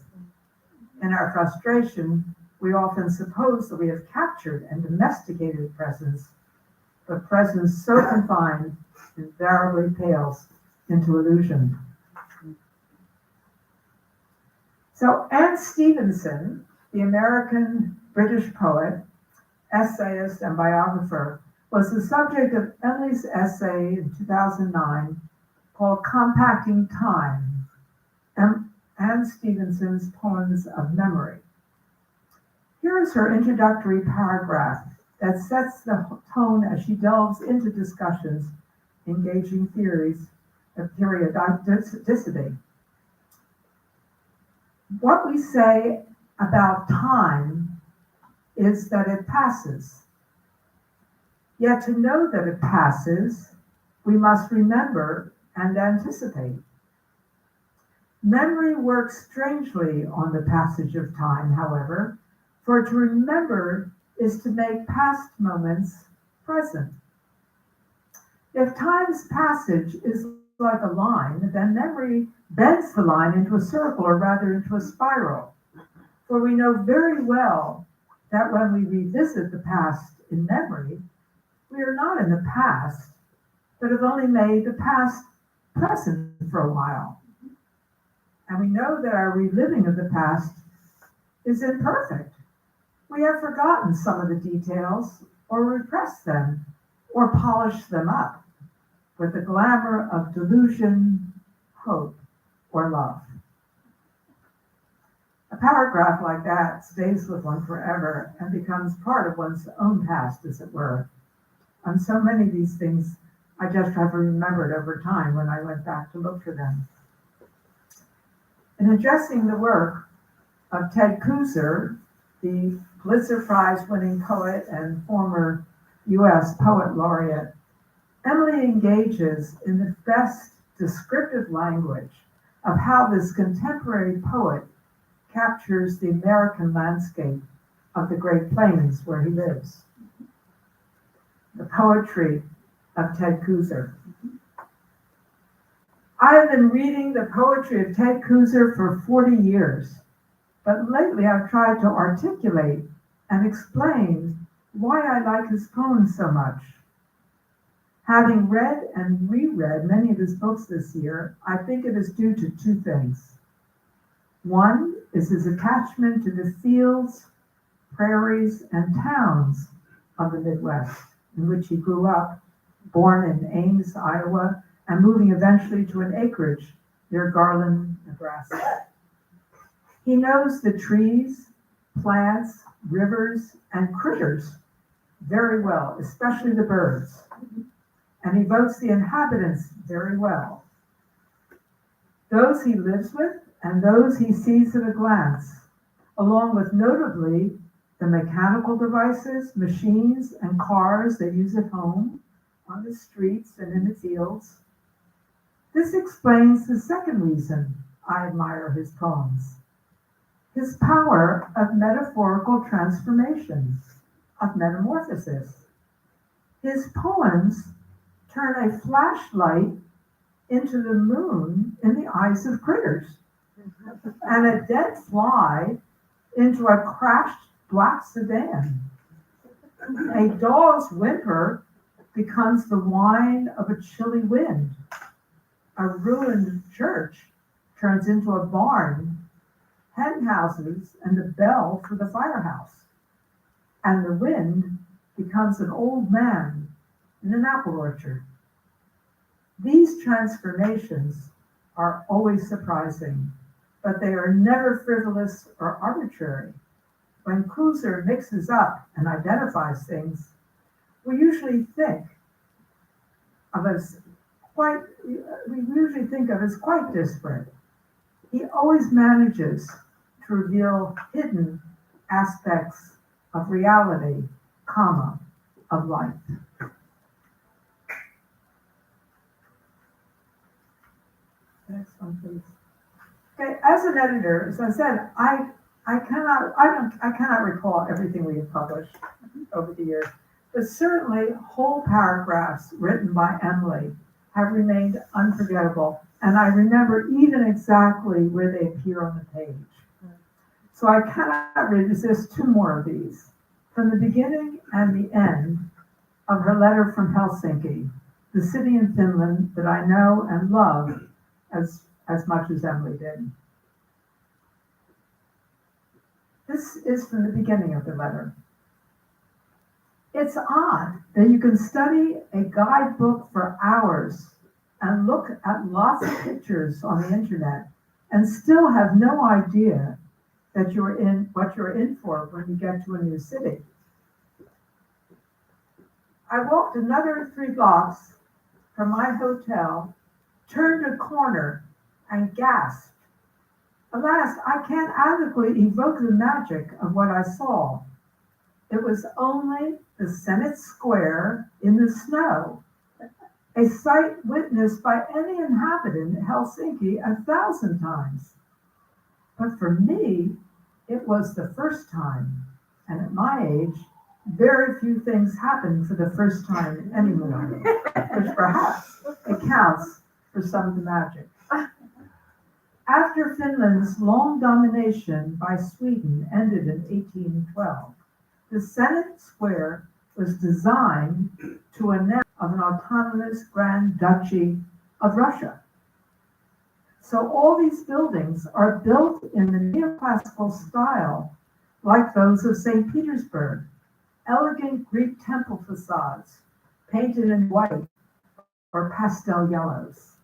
Speaker 6: In our frustration, we often suppose that we have captured and domesticated presence, but presence so confined invariably pales into illusion. So Anne Stevenson, the American British poet, essayist, and biographer, was the subject of Emily's essay in 2009 called Compacting Time, Anne Stevenson's Poems of Memory. Here is her introductory paragraph that sets the tone as she delves into discussions engaging theories of periodicity. What we say about time is that it passes. Yet to know that it passes, we must remember and anticipate. Memory works strangely on the passage of time, however, for to remember is to make past moments present. If time's passage is like a line, then memory bends the line into a circle, or rather into a spiral. For we know very well that when we revisit the past in memory, we are not in the past, but have only made the past present for a while. And we know that our reliving of the past is imperfect. We have forgotten some of the details, or repressed them, or polished them up with the glamour of delusion, hope, or love. A paragraph like that stays with one forever and becomes part of one's own past, as it were. And so many of these things I just have remembered over time when I went back to look for them. In addressing the work of Ted Kooser, the Pulitzer Prize-winning poet and former U.S. Poet Laureate, Emily engages in the best descriptive language of how this contemporary poet captures the American landscape of the Great Plains where he lives. The poetry of Ted Kooser. I have been reading the poetry of Ted Kooser for 40 years, but lately I've tried to articulate and explain why I like his poems so much. Having read and reread many of his books this year, I think it is due to two things. One is his attachment to the fields, prairies, and towns of the Midwest, in which he grew up, born in Ames, Iowa, and moving eventually to an acreage near Garland, Nebraska. He knows the trees, plants, rivers, and critters very well, especially the birds, and he votes the inhabitants very well. Those he lives with and those he sees at a glance, along with notably the mechanical devices, machines, and cars they use at home, on the streets, and in the fields. This explains the second reason I admire his poems: his power of metaphorical transformation, of metamorphosis. His poems turn a flashlight into the moon in the eyes of critters, and a dead fly into a crashed black sedan. A dog's whimper becomes the whine of a chilly wind. A ruined church turns into a barn, hen houses, and a bell for the firehouse. And the wind becomes an old man in an apple orchard. These transformations are always surprising, but they are never frivolous or arbitrary. When Kooser mixes up and identifies things, we usually think of as quite disparate. He always manages to reveal hidden aspects of reality, of life. Next one, please. Okay, as an editor, as I said, I cannot recall everything we have published over the years, but certainly whole paragraphs written by Emily have remained unforgettable, and I remember even exactly where they appear on the page. So I cannot resist two more of these, from the beginning and the end of her letter from Helsinki, the city in Finland that I know and love as much as Emily did. This is from the beginning of the letter. It's odd that you can study a guidebook for hours and look at lots of pictures on the internet and still have no idea that what you're in for when you get to a new city. I walked another 3 blocks from my hotel, turned a corner, and gasped. Alas, I can't adequately evoke the magic of what I saw. It was only the Senate Square in the snow, a sight witnessed by any inhabitant in Helsinki 1,000 times. But for me, it was the first time, and at my age, very few things happen for the first time anymore, which perhaps it counts for some of the magic. After Finland's long domination by Sweden ended in 1812, the Senate Square was designed to announce of an autonomous Grand Duchy of Russia. So all these buildings are built in the neoclassical style, like those of St. Petersburg, elegant Greek temple facades, painted in white or pastel yellows.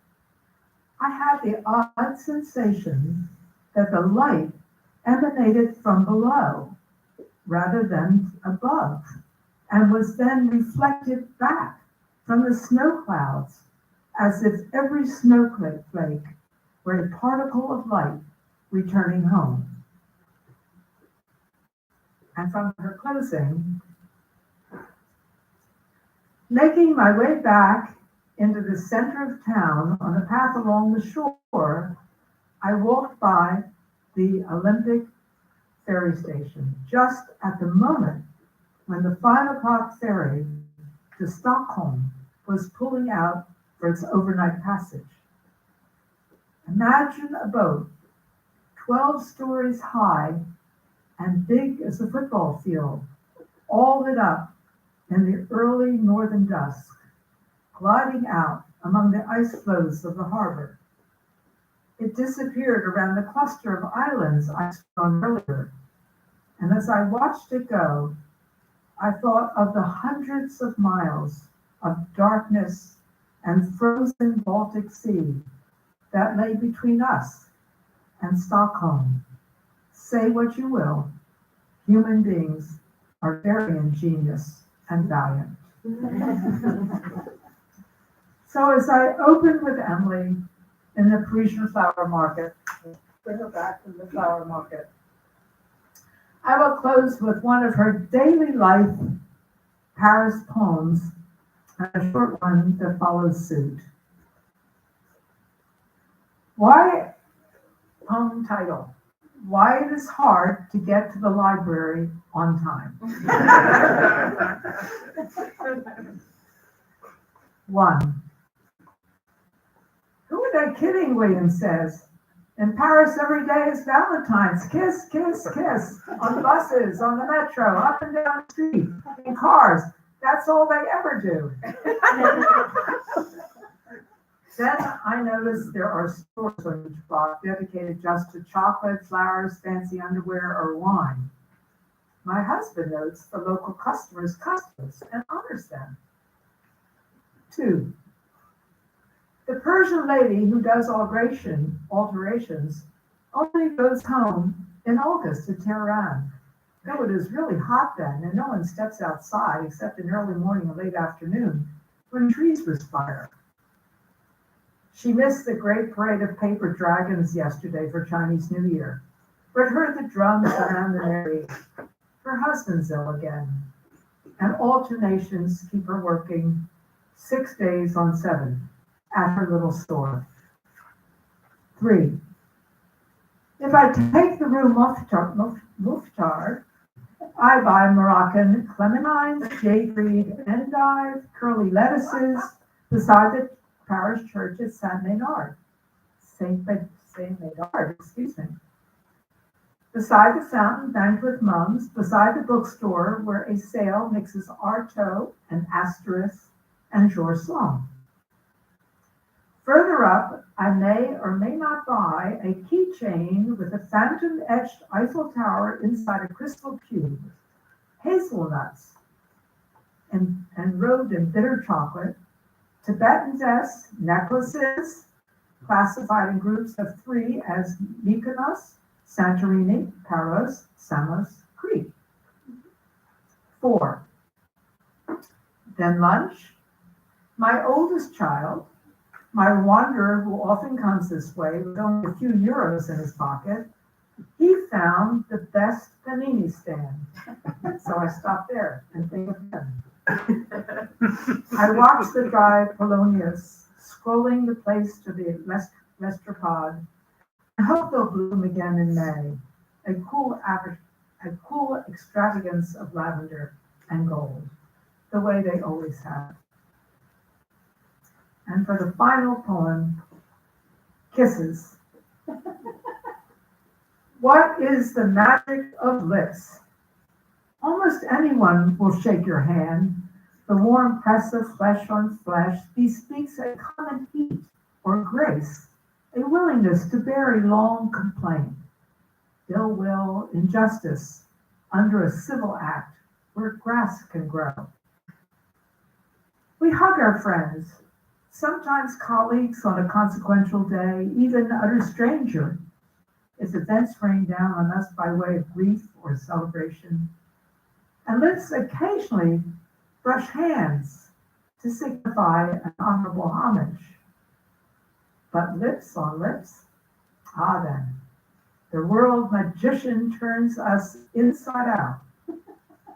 Speaker 6: I had the odd sensation that the light emanated from below rather than above, and was then reflected back from the snow clouds, as if every snowflake were a particle of light returning home. And from her closing, making my way back into the center of town on a path along the shore, I walked by the Olympic ferry station just at the moment when the 5 o'clock ferry to Stockholm was pulling out for its overnight passage. Imagine a boat 12 stories high and big as a football field, all lit up in the early northern dusk, gliding out among the ice floes of the harbor. It disappeared around the cluster of islands I saw earlier, and as I watched it go, I thought of the hundreds of miles of darkness and frozen Baltic Sea that lay between us and Stockholm. Say what you will, human beings are very ingenious and valiant. So as I opened with Emily in the Parisian flower market, bring her back from the flower market, I will close with one of her daily life Paris poems, and a short one that follows suit. Poem title, Why It Is Hard to Get to the Library on Time. 1. Who are they kidding, William says. In Paris, every day is Valentine's. Kiss, kiss, kiss. On buses, on the metro, up and down the street, in cars. That's all they ever do. Then I noticed there are stores on each block dedicated just to chocolate, flowers, fancy underwear, or wine. My husband notes the local customers' customs and honors them. 2. The Persian lady who does alterations only goes home in August to Tehran. Though it is really hot then, and no one steps outside except in early morning or late afternoon when trees perspire. She missed the great parade of paper dragons yesterday for Chinese New Year, but heard the drums around the area. Her husband's ill again, and alternations keep her working 6 days on 7 at her little store. 3. If I take the rue Mouffetard, I buy Moroccan clementines, jade reed, endive, curly lettuces, beside the parish church at Saint Médard, excuse me. Beside the fountain banked with mums, beside the bookstore where a sale mixes Artaud and Asterisk and Georges Sand. Further up, I may or may not buy a keychain with a phantom-etched Eiffel Tower inside a crystal cube, hazelnuts, and robed in bitter chocolate, Tibetan vests, necklaces, classified in groups of 3 as Mykonos, Santorini, Paros, Samos, Crete. 4. Then lunch. My oldest child, my wanderer who often comes this way with only a few euros in his pocket, he found the best panini stand. So I stopped there and think of him. I watched the drive Polonius, scrolling the place to the Lestropod. I hope they'll bloom again in May, a cool extravagance of lavender and gold, the way they always have. And for the final poem, Kisses. What is the magic of lips? Almost anyone will shake your hand. The warm press of flesh on flesh bespeaks a common heat or grace, a willingness to bury long complaint, ill will, injustice, under a civil act where grass can grow. We hug our friends, sometimes colleagues on a consequential day, even utter stranger, if events rain down on us by way of grief or celebration. And lips occasionally brush hands to signify an honorable homage. But lips on lips, ah then, the world magician turns us inside out.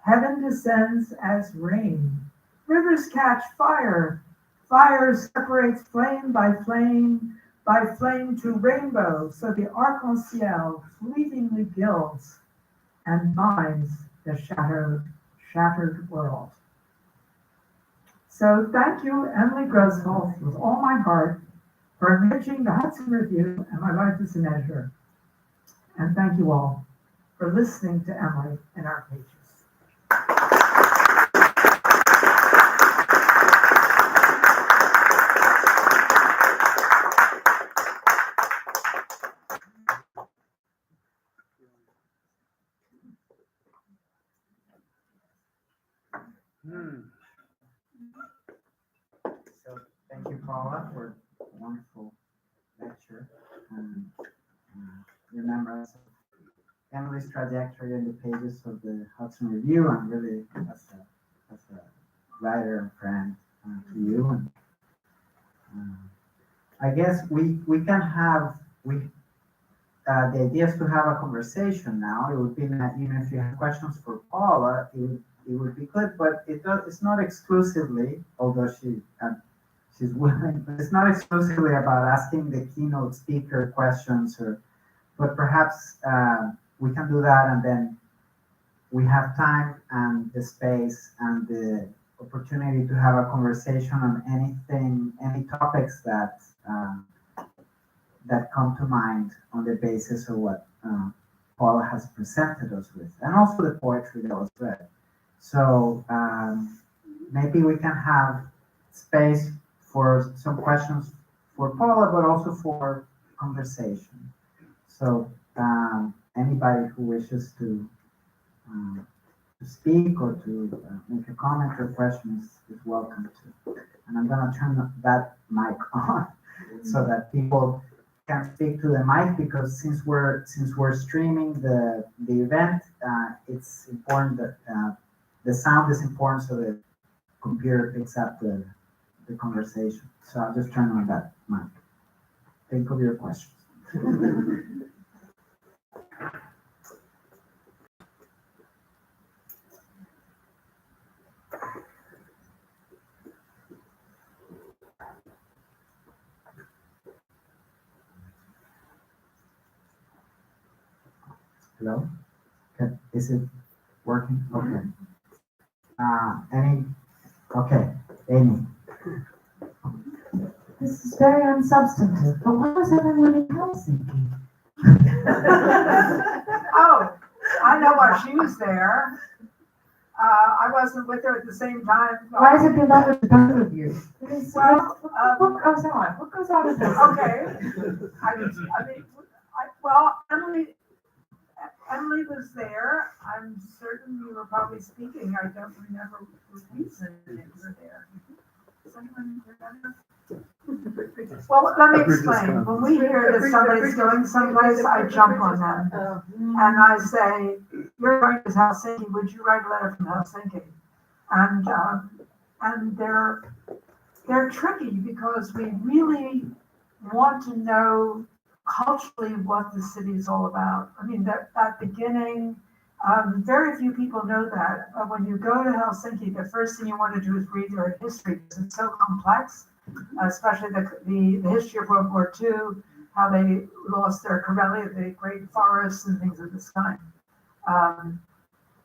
Speaker 6: Heaven descends as rain. Rivers catch fire. Fire separates flame by flame to rainbow, so the arc-en-ciel fleetingly gilds and binds the shattered world. So thank you, Emily Grosholz, with all my heart, for enriching the Hudson Review and my life as an editor. And thank you all for listening to Emily in our pages.
Speaker 2: So thank you, Paula, for a wonderful lecture and remembrance of Emily's trajectory in the pages of the Hudson Review, and really as a writer and friend to you. And I guess we can have the idea is to have a conversation now. It would be even if you have questions for Paula, it would be good, but it's not exclusively, although she's willing, but it's not exclusively about asking the keynote speaker questions, but perhaps we can do that, and then we have time and the space and the opportunity to have a conversation on any topics that come to mind on the basis of what Paula has presented us with, and also the poetry that was read. So maybe we can have space for some questions for Paula, but also for conversation. So anybody who wishes to speak or to make a comment or question is welcome to. And I'm going to turn that mic on so that people can speak to the mic, because since we're streaming the event, it's important that the sound is important, so the computer picks up the conversation. So I'll just turn on that mic. Think of your questions. Hello? Is it working? Okay. Okay, Amy.
Speaker 7: This is very unsubstantive, but why was everyone in Helsinki?
Speaker 6: Oh, I know why she was there. I wasn't with her at the same time.
Speaker 7: Why is it beloved to both of you?
Speaker 6: Well,
Speaker 7: What goes on? What goes on in this?
Speaker 6: okay. Well, Emily was there. I'm certain you were probably speaking. I don't remember the reason you were there. Does anyone remember? Well, let me explain. When we hear that somebody's going someplace, I jump on them. And I say, you're going to Helsinki, would you write a letter from Helsinki? And they're tricky because we really want to know culturally what the city is all about. I mean, that beginning, very few people know that. When you go to Helsinki, the first thing you want to do is read their history, because it's so complex, especially the history of World War II, how they lost their Karelia, the great forests and things of this kind.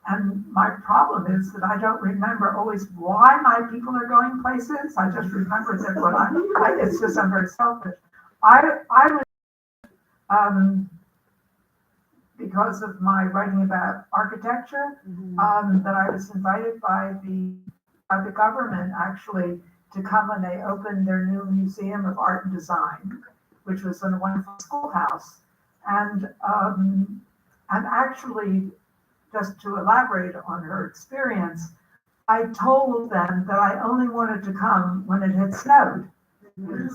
Speaker 6: And my problem is that I don't remember always why my people are going places. I just remember that it's just, I'm very selfish. I was, because of my writing about architecture, that I was invited by the government actually to come when they opened their new Museum of Art and Design, which was in a wonderful schoolhouse. And actually, just to elaborate on her experience, I told them that I only wanted to come when it had snowed.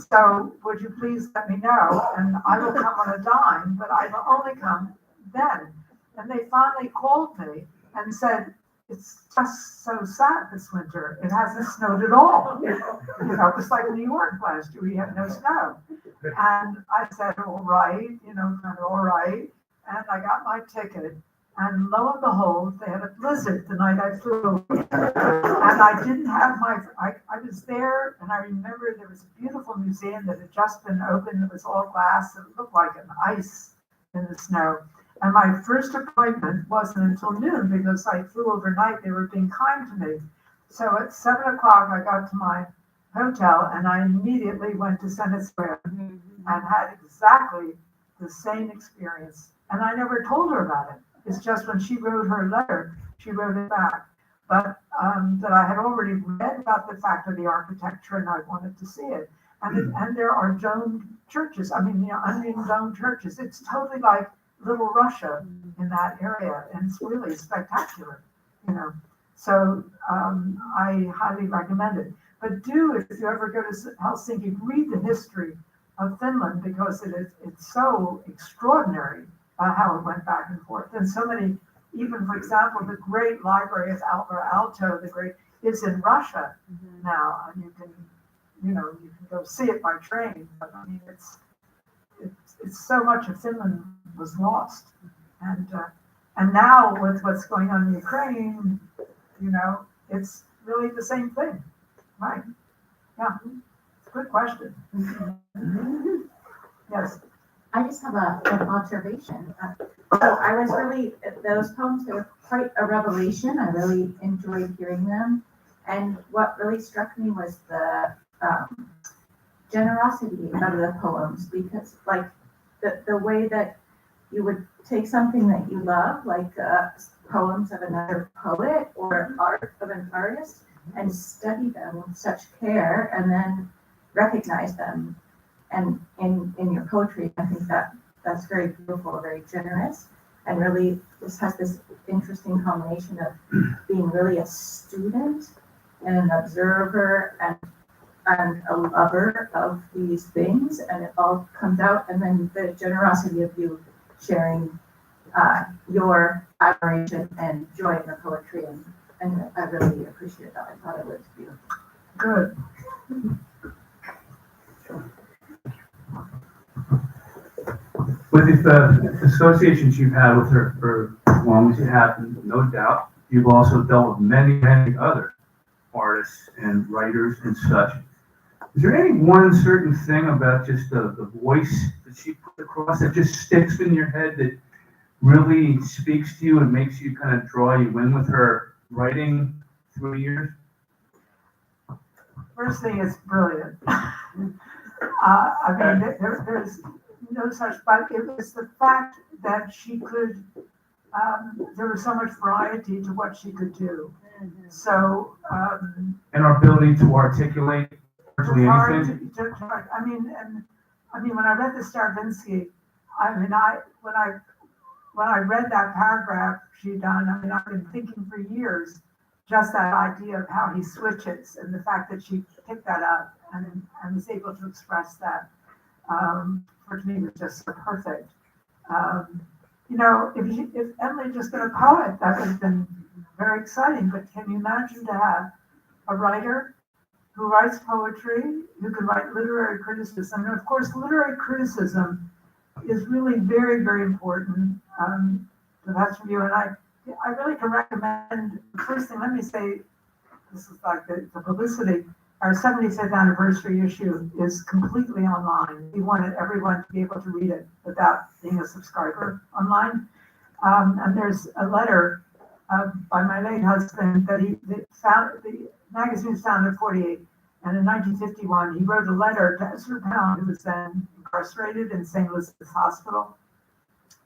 Speaker 6: So would you please let me know, and I will come on a dime, but I will only come then. And they finally called me and said, it's just so sad this winter. It hasn't snowed at all. You know, it was like New York last year. We had no snow. And I said, all right, kind of all right. And I got my ticket. And lo and behold, they had a blizzard the night I flew over. And I didn't have I was there, and I remember there was a beautiful museum that had just been opened. It was all glass. It looked like an ice in the snow. And my first appointment wasn't until noon because I flew overnight. They were being kind to me. So at 7 o'clock, I got to my hotel, and I immediately went to Senate Square and had exactly the same experience. And I never told her about it. It's just when she wrote her letter, she wrote it back. But that I had already read about the fact of the architecture and I wanted to see it. And there are domed churches, onion domed churches. It's totally like Little Russia in that area, and it's really spectacular, So I highly recommend it. But if you ever go to Helsinki, read the history of Finland because it's so extraordinary. How it went back and forth. And so many, even for example, the great library of Aalto, is in Russia now, and you can go see it by train. But it's so much of Finland was lost, and now with what's going on in Ukraine, it's really the same thing, right? Yeah, it's a good question. Yes.
Speaker 7: I just have an observation. So I was really, those poems, they were quite a revelation. I really enjoyed hearing them. And what really struck me was the generosity of the poems, because like the way that you would take something that you love, like poems of another poet or art of an artist, and study them with such care and then recognize them. And in your poetry, I think that's very beautiful, very generous, and really this has this interesting combination of being really a student and an observer and a lover of these things, and it all comes out, and then the generosity of you sharing your admiration and joy in the poetry, and I really appreciate that. I thought it was beautiful.
Speaker 6: Good.
Speaker 8: With the associations you've had with her for as long as you have, no doubt, you've also dealt with many, many other artists and writers and such. Is there any one certain thing about just the voice that she put across that just sticks in your head that really speaks to you and makes you kind of draw you in with her writing through the years?
Speaker 6: First thing is brilliant. There's no such, but it was the fact that she could, there was so much variety to what she could do. So,
Speaker 8: and our ability to articulate virtually anything.
Speaker 6: When I read the Stravinsky, when I read that paragraph she done, I've been thinking for years, just that idea of how he switches and the fact that she picked that up and was able to express that. For me, was just so perfect. If Emily just been a poet, that would have been very exciting. But can you imagine to have a writer who writes poetry, who can write literary criticism? And of course, literary criticism is really very, very important. So that's for you. And I really can recommend. First thing, let me say, this is like the publicity. Our 75th anniversary issue is completely online. We wanted everyone to be able to read it without being a subscriber online. And there's a letter by my late husband, that the magazine was founded in 48. And in 1951, he wrote a letter to Ezra Pound, who was then incarcerated in St. Elizabeth's Hospital.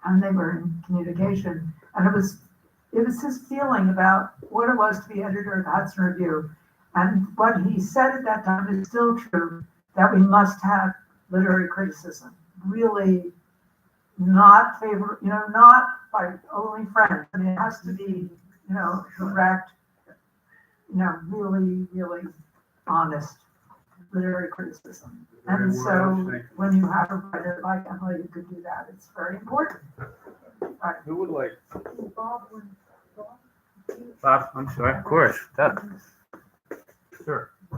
Speaker 6: And they were in communication. And it was his feeling about what it was to be editor of the Hudson Review. And what he said at that time is still true, that we must have literary criticism. Really not not by only friends. I mean, it has to be, direct, really, really honest literary criticism. And so when you have a writer like Emily who could do that, it's very important. Right.
Speaker 8: Who would like?
Speaker 5: Bob,
Speaker 8: Bob, I'm sorry, of course. Sure.
Speaker 9: I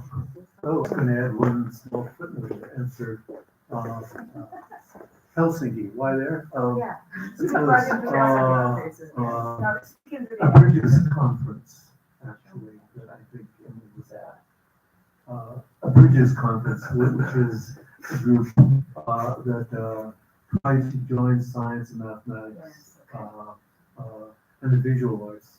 Speaker 9: was going to add one small footnote to answer Helsinki. Why there?
Speaker 5: yeah.
Speaker 9: It
Speaker 5: Right
Speaker 9: was
Speaker 5: into the
Speaker 9: a
Speaker 5: speak into the
Speaker 9: Bridges conference, actually, that I think Emily was at. A Bridges conference, which is a group that tries to join science and mathematics and the visual arts.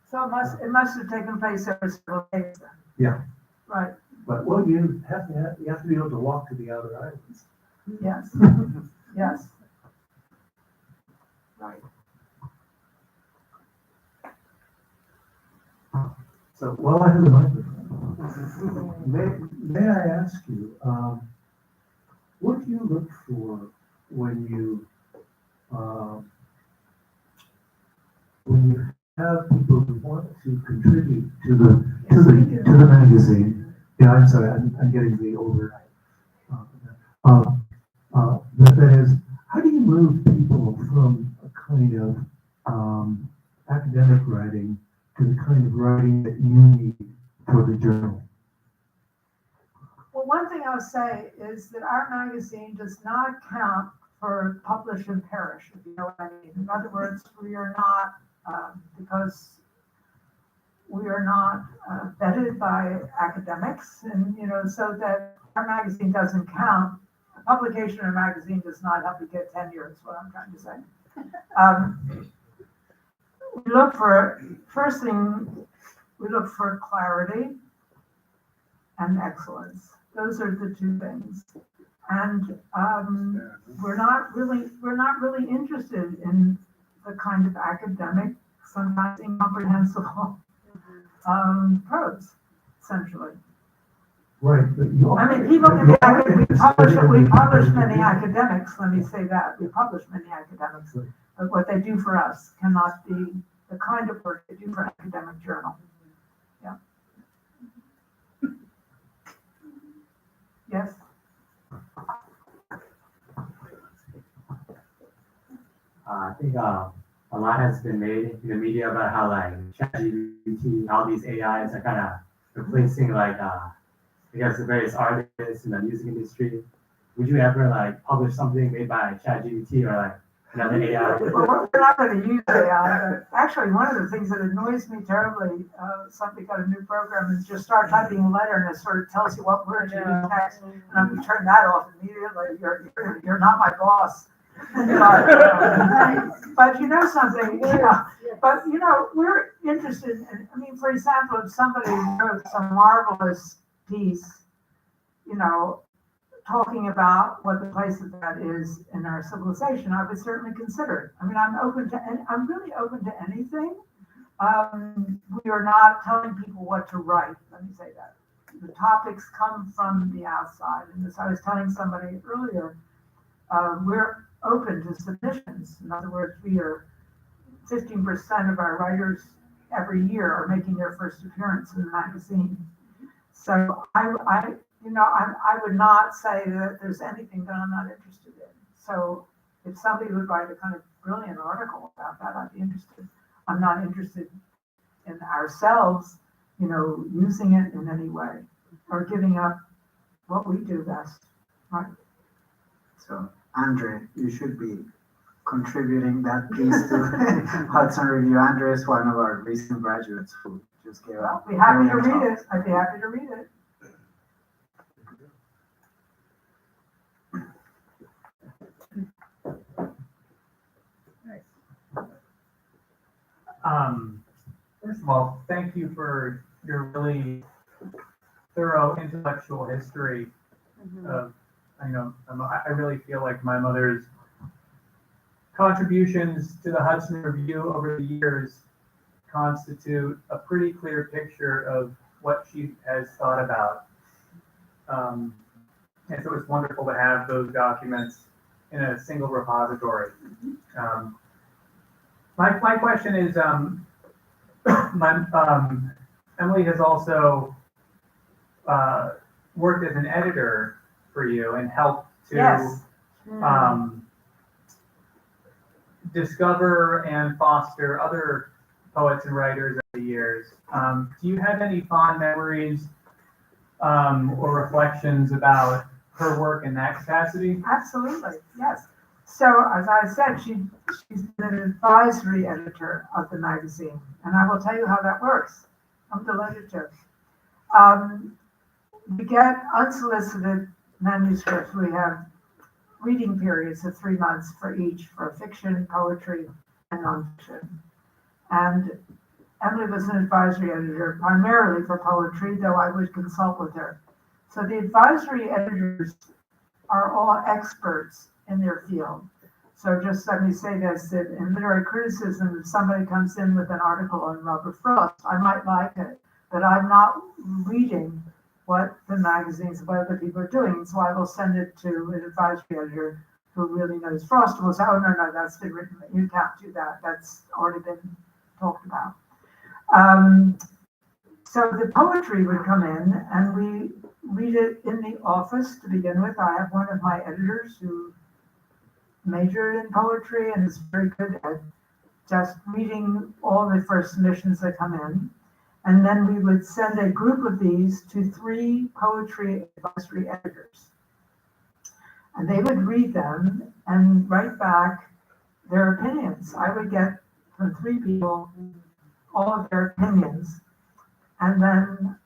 Speaker 6: So it must have taken place over several days then.
Speaker 9: Yeah.
Speaker 6: Right,
Speaker 9: But well, you have to be able to walk to the outer islands.
Speaker 6: yes, yes. Right.
Speaker 9: So while I have the microphone, may I ask you, what do you look for when you have people who want to contribute to the magazine? Yeah, I'm sorry, I'm getting the over. That is, how do you move people from a kind of academic writing to the kind of writing that you need for the journal?
Speaker 6: Well, one thing I'll say is that our magazine does not count for publish and perish, if you know what I mean. In other words, we are not, because we are not vetted by academics, and so that our magazine doesn't count. A publication in a magazine does not help you get tenure, is what I'm trying to say. We look for, first thing, we look for clarity and excellence. Those are the two things. And we're not really interested in the kind of academic, sometimes incomprehensible prose, essentially.
Speaker 9: Right, but you.
Speaker 6: I mean, people can we publish many academics, let me say that. We publish many academics, but what they do for us cannot be the kind of work they do for an academic journal. Yeah. Yes?
Speaker 10: I think a lot has been made in the media about how like ChatGPT, all these AIs are kind of replacing I guess the various artists in the music industry. Would you ever like publish something made by ChatGPT or like another AI?
Speaker 6: Well, we're not going to use AI, but actually one of the things that annoys me terribly, somebody got a new program and just start typing a letter and it sort of tells you what words you need text. And I'm going to turn that off immediately. You're not my boss. But you know something, but we're interested in, I mean, for example, if somebody wrote some marvelous piece, talking about what the place of that is in our civilization, I would certainly consider it. I mean, I'm really open to anything. We are not telling people what to write, let me say that. The topics come from the outside, and as I was telling somebody earlier, we're open to submissions. In other words, 15% of our writers every year are making their first appearance in the magazine. So I would not say that there's anything that I'm not interested in. So if somebody would write a kind of brilliant article about that, I'd be interested. I'm not interested in ourselves, using it in any way or giving up what we do best. Right.
Speaker 2: So, Andre, you should be contributing that piece to Hudson Review. Andre is one of our recent graduates who just gave up.
Speaker 6: I'd be happy to read it. I'd be happy to read it.
Speaker 11: Well, thank you for your really thorough intellectual history of, I really feel like my mother's contributions to the Hudson Review over the years constitute a pretty clear picture of what she has thought about. And so it's wonderful to have those documents in a single repository. My question is, Emily has also worked as an editor for you and helped to
Speaker 6: Yes.
Speaker 11: discover and foster other poets and writers over the years. Do you have any fond memories or reflections about her work in that capacity?
Speaker 6: Absolutely, yes. So as I said, she's been an advisory editor of the magazine, and I will tell you how that works. I'm delighted to. We get unsolicited manuscripts. We have reading periods of 3 months for each, for fiction, poetry, and nonfiction. And Emily was an advisory editor, primarily for poetry, though I would consult with her. So the advisory editors are all experts in their field. So just let me say this, that in literary criticism, if somebody comes in with an article on Robert Frost, I might like it, but I'm not reading what the magazines, what other people are doing. So I will send it to an advisory editor who really knows Frost and will say, oh, no, that's been written. You can't do that. That's already been talked about. So the poetry would come in and we read it in the office to begin with. I have one of my editors who majored in poetry and is very good at just reading all the first submissions that come in. And then we would send a group of these to 3 poetry advisory editors. And they would read them and write back their opinions. I would get from 3 people all of their opinions. And then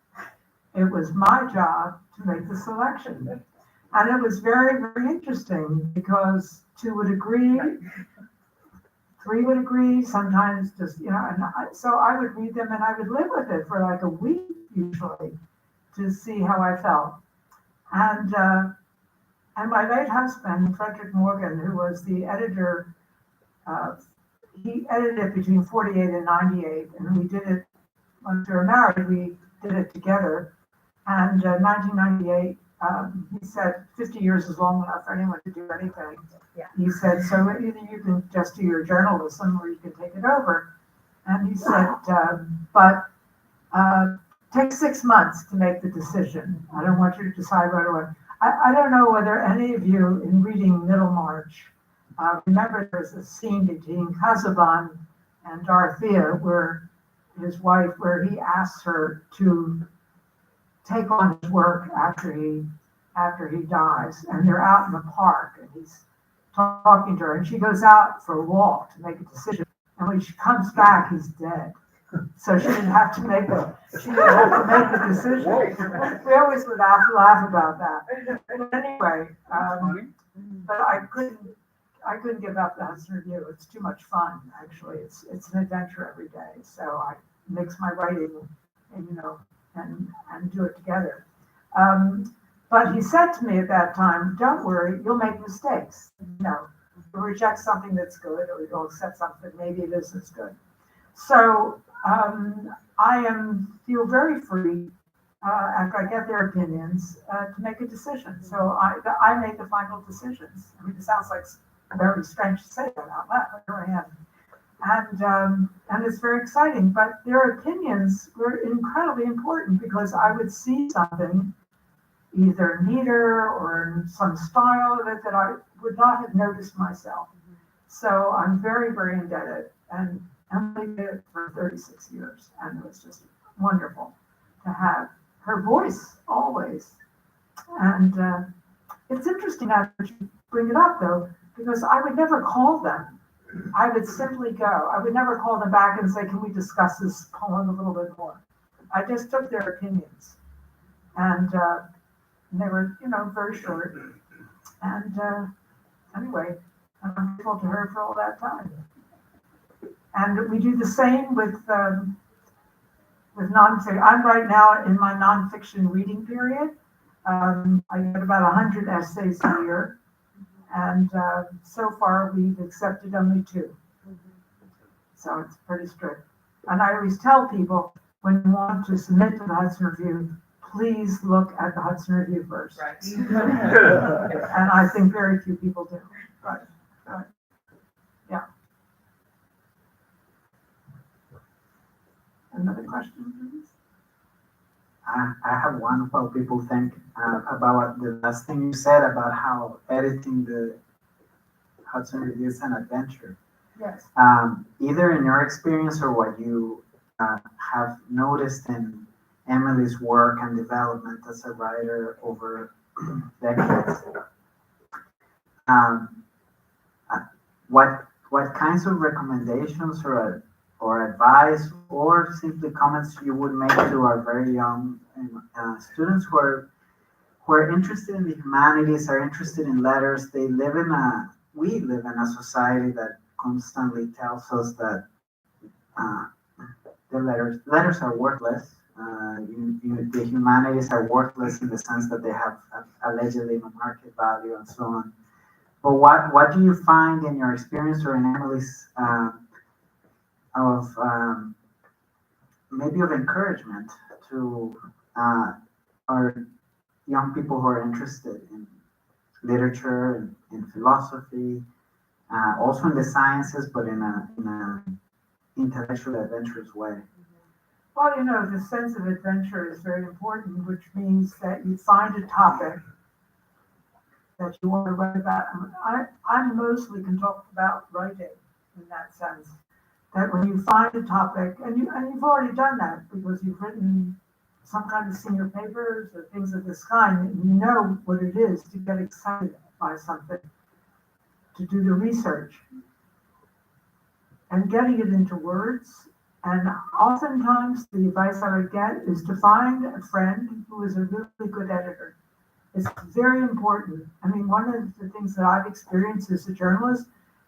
Speaker 6: it was my job to make the selection. And it was very, very interesting because 2 would agree, 3 would agree, sometimes just, so I would read them and I would live with it for like a week usually to see how I felt. And my late husband, Frederick Morgan, who was the editor, he edited it between 48 and 98, and we did it, once we were married, we did it together. And 1998, he said, 50 years is long enough for anyone to do anything.
Speaker 5: Yeah.
Speaker 6: He said, so either you can just do your journalism or you can take it over. And he said, but take 6 months to make the decision. I don't want you to decide right away. I don't know whether any of you in reading Middlemarch remember there's a scene between Casaubon and Dorothea where his wife, where he asks her to take on his work after he dies, and they're out in the park and he's talking to her and she goes out for a walk to make a decision, and when she comes back he's dead. So she didn't have to make the decision. We always would laugh about that. But anyway, but I couldn't give up the Hudson Review. It's too much fun, actually. It's an adventure every day. So I mix my writing and do it together. But he said to me at that time, don't worry, you'll make mistakes. You'll reject something that's good, or you'll accept something maybe it isn't as good. So I feel very free after I get their opinions to make a decision. So I make the final decisions. I mean, it sounds like very strange to say that out loud, but here I am. And it's very exciting, but their opinions were incredibly important because I would see something either neater or in some style of it that I would not have noticed myself. So I'm very, very indebted. And Emily did it for 36 years, and it was just wonderful to have her voice always. And it's interesting now that you bring it up, though, because I would never call them. I would simply go. I would never call them back and say, can we discuss this poem a little bit more? I just took their opinions. And they were, very short. And anyway, I'm grateful to her for all that time. And we do the same with with nonfiction. I'm right now in my nonfiction reading period. I get about 100 essays a year, and so far we've accepted only 2. So it's pretty strict. And I always tell people, when you want to submit to the Hudson Review, please look at the Hudson Review first.
Speaker 1: Right.
Speaker 6: And I think very few people do. Right. Yeah. Another question, please?
Speaker 2: I have one. What people think about the last thing you said about how editing the Hudson Review is an adventure.
Speaker 6: Yes.
Speaker 2: Either in your experience or what you have noticed in Emily's work and development as a writer over decades. What kinds of recommendations or advice or simply comments you would make to our very young students who are interested in the humanities, are interested in letters? We live in a society that constantly tells us that the letters are worthless. The humanities are worthless in the sense that they have allegedly no market value and so on. But what do you find in your experience or in Emily's of maybe of encouragement to our young people who are interested in literature and in philosophy, also in the sciences, but in a intellectually adventurous way?
Speaker 6: Well, the sense of adventure is very important, which means that you find a topic that you want to write about. I'm mostly can talk about writing in that sense. That when you find a topic, and you've already done that because you've written some kind of senior papers or things of this kind, and you know what it is to get excited by something, to do the research, and getting it into words. And oftentimes the advice I would get is to find a friend who is a really good editor. It's very important. I mean, one of the things that I've experienced as a journalist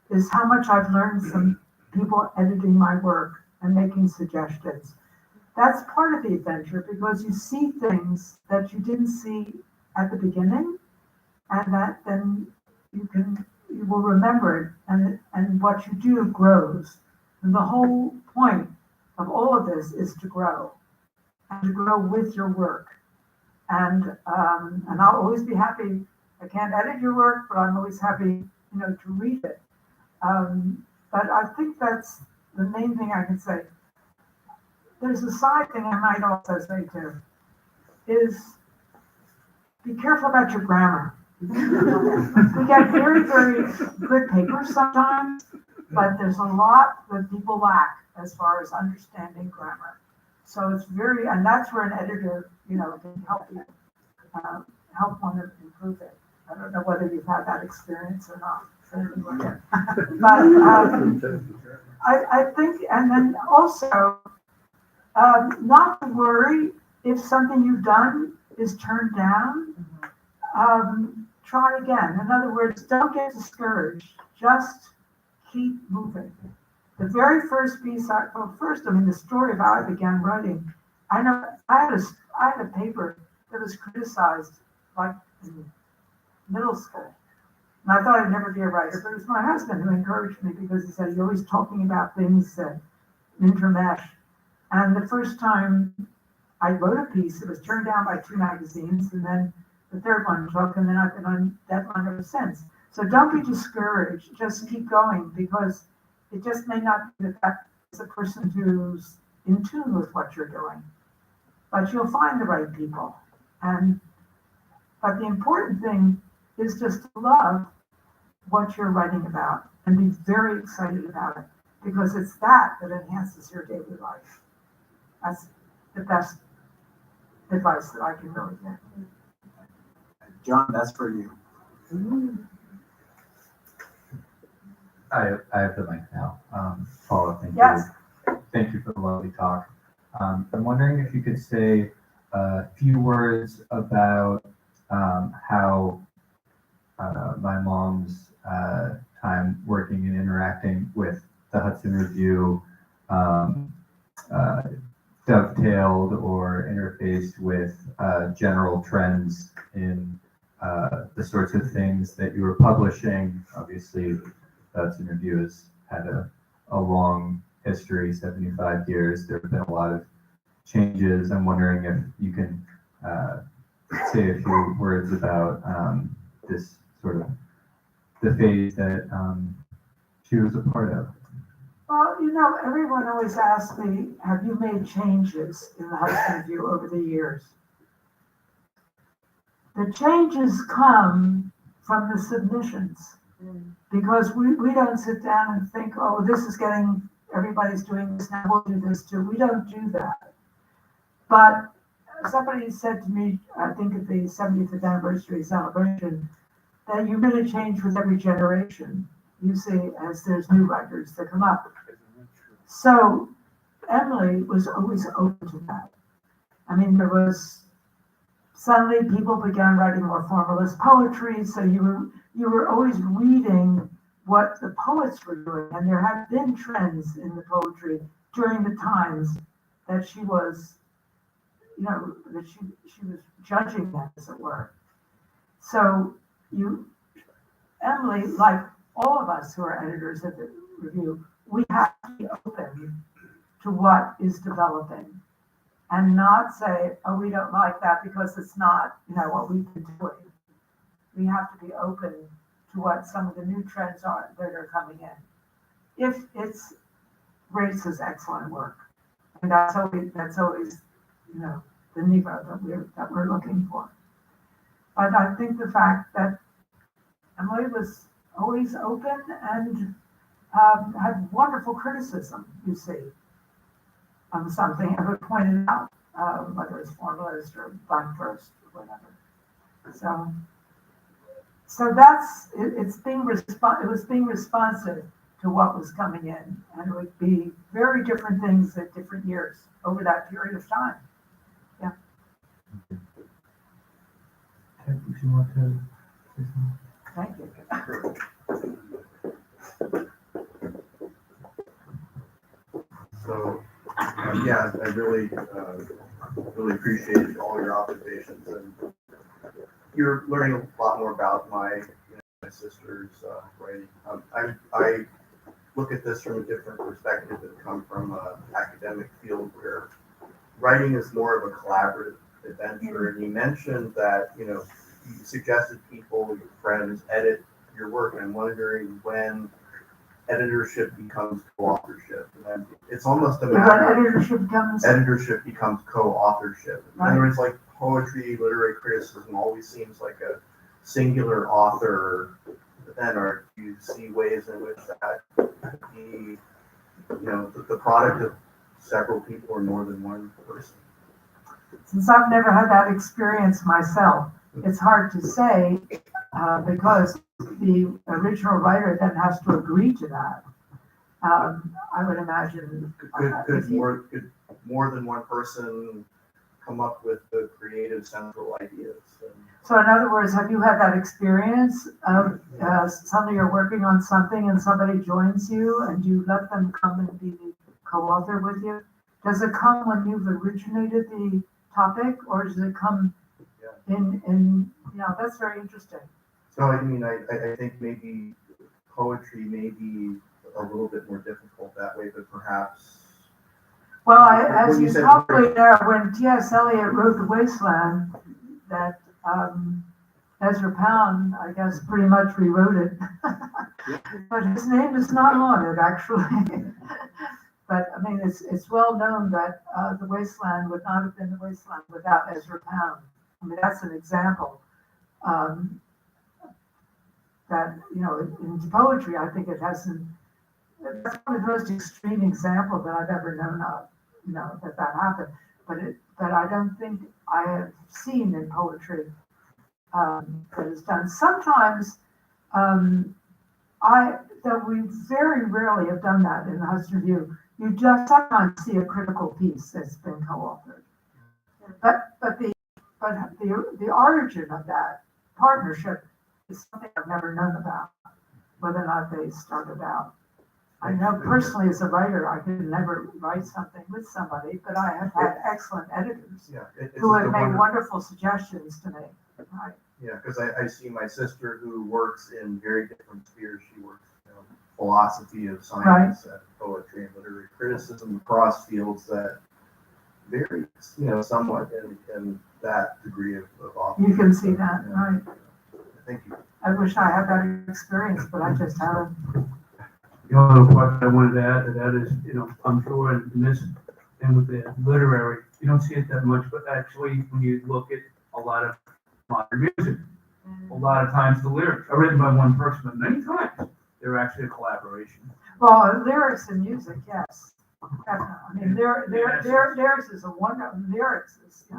Speaker 6: is how much I've learned from people editing my work and making suggestions. That's part of the adventure because you see things that you didn't see at the beginning, and that then you will remember it, and what you do grows. And the whole point of all of this is to grow, and to grow with your work. And I'll always be happy. I can't edit your work, but I'm always happy, to read it. But I think that's the main thing I can say. There's a side thing I might also say too, is be careful about your grammar. We get very, very good papers sometimes, but there's a lot that people lack as far as understanding grammar. So it's and that's where an editor, can help you, help one to improve it. I don't know whether you've had that experience or not. But I think, and then also, not to worry if something you've done is turned down. Try again. In other words, don't get discouraged. Just keep moving. The very first piece, the story of how I began writing, I know I had a paper that was criticized like in middle school. And I thought I'd never be a writer, but it was my husband who encouraged me because he said, you're always talking about things that intermesh. And the first time I wrote a piece, it was turned down by 2 magazines, and then the third one took, and then I've been on that one ever since. So don't be discouraged, just keep going, because it just may not be the fact as a person who's in tune with what you're doing, but you'll find the right people. But the important thing is just to love what you're writing about and be very excited about it, because it's that enhances your daily life. That's the best advice that I can really give.
Speaker 2: John, that's for you.
Speaker 12: I have the mic now. Paula, thank
Speaker 6: Yes.
Speaker 12: you. Thank you for the lovely talk. I'm wondering if you could say a few words about how my mom's time working and interacting with the Hudson Review dovetailed general trends in the sorts of things that you were publishing. Obviously, Hudson Review has had a long history, 75 years. There have been a lot of changes. I'm wondering if you can say a few words about this sort of the phase that she was a part of.
Speaker 6: Well, you know, everyone always asks me, have you made changes in the Hudson Review over the years? The changes come from the submissions, because we don't sit down and think, oh, this is getting, everybody's doing this, now we'll do this too. We don't do that. But somebody said to me, I think at the 70th anniversary celebration, that you really change with every generation. You see, as there's new writers that come up. So Emily was always open to that. I mean, there was, suddenly people began writing more formalist poetry, so you were always reading what the poets were doing, and there had been trends in the poetry during the times that she was, you know, that she was judging that, as it were. So Emily, like all of us who are editors of the review, we have to be open to what is developing and not say, oh, we don't like that because it's not, you know, what we've been doing. We have to be open to what some of the new trends are that are coming in. If it's Grace's excellent work, and that's always, you know, the niveau that we're looking for. But I think the fact that Emily was always open and had wonderful criticism, you see, on something ever pointed out, whether it's formalist or blank verse or whatever. So that's it. It was being responsive to what was coming in, and it would be very different things at different years over that period of time. Yeah.
Speaker 9: Ted, if you want to say something.
Speaker 6: Thank you.
Speaker 13: So, yeah, I really appreciated all your observations, and you're learning a lot more about my sister's writing. I look at this from a different perspective and come from an academic field where writing is more of a collaborative adventure. And you mentioned that, you suggested people, your friends, edit your work, and I'm wondering when editorship becomes co-authorship. And it's almost a matter of editorship becomes co-authorship. In other words, like poetry, literary criticism always seems like a singular author. But then, do you see ways in which that the product of several people or more than one person?
Speaker 6: Since I've never had that experience myself, it's hard to say because the original writer then has to agree to that. I would imagine.
Speaker 13: Could more than one person come up with the creative central ideas?
Speaker 6: So in other words, have you had that experience of suddenly you're working on something and somebody joins you and you let them come and be the co-author with you? Does it come when you've originated the topic, or does it come in that's very interesting.
Speaker 13: So I mean, I think maybe poetry may be a little bit more difficult that way, but perhaps.
Speaker 6: Well, as you probably know, when T.S. Eliot wrote The Wasteland, that Ezra Pound, I guess, pretty much rewrote it. But his name is not on it, actually. But I mean, it's well known that The Wasteland would not have been The Wasteland without Ezra Pound. I mean, that's an example that, in poetry, I think it hasn't, that's one of the most extreme examples that I've ever known of, that happened. But I don't think I have seen in poetry that is done. Sometimes, that we very rarely have done that in the Hudson Review. You just sometimes see a critical piece that's been co-authored. But the origin of that partnership is something I've never known about, whether or not they started out. I know personally as a writer, I could never write something with somebody, but I have had excellent editors
Speaker 13: Yeah, it's
Speaker 6: who
Speaker 13: just
Speaker 6: have
Speaker 13: a
Speaker 6: made
Speaker 13: wonder.
Speaker 6: wonderful suggestions to me. Right.
Speaker 13: Yeah, because I see my sister who works in very different spheres. She works, philosophy of science and poetry and literary criticism across fields that vary, somewhat in that degree of authorship.
Speaker 6: You can see that,
Speaker 13: Yeah.
Speaker 6: right?
Speaker 13: Thank you.
Speaker 6: I wish I had that experience, but I just haven't.
Speaker 8: The only question I wanted to add to that is, I'm sure in this, and with the literary, you don't see it that much, but actually, when you look at a lot of modern music, a lot of times the lyrics are written by one person, but many times they're actually a collaboration.
Speaker 6: Well, lyrics and music, yes. Definitely. I mean, theirs is a wonderful, lyrics is,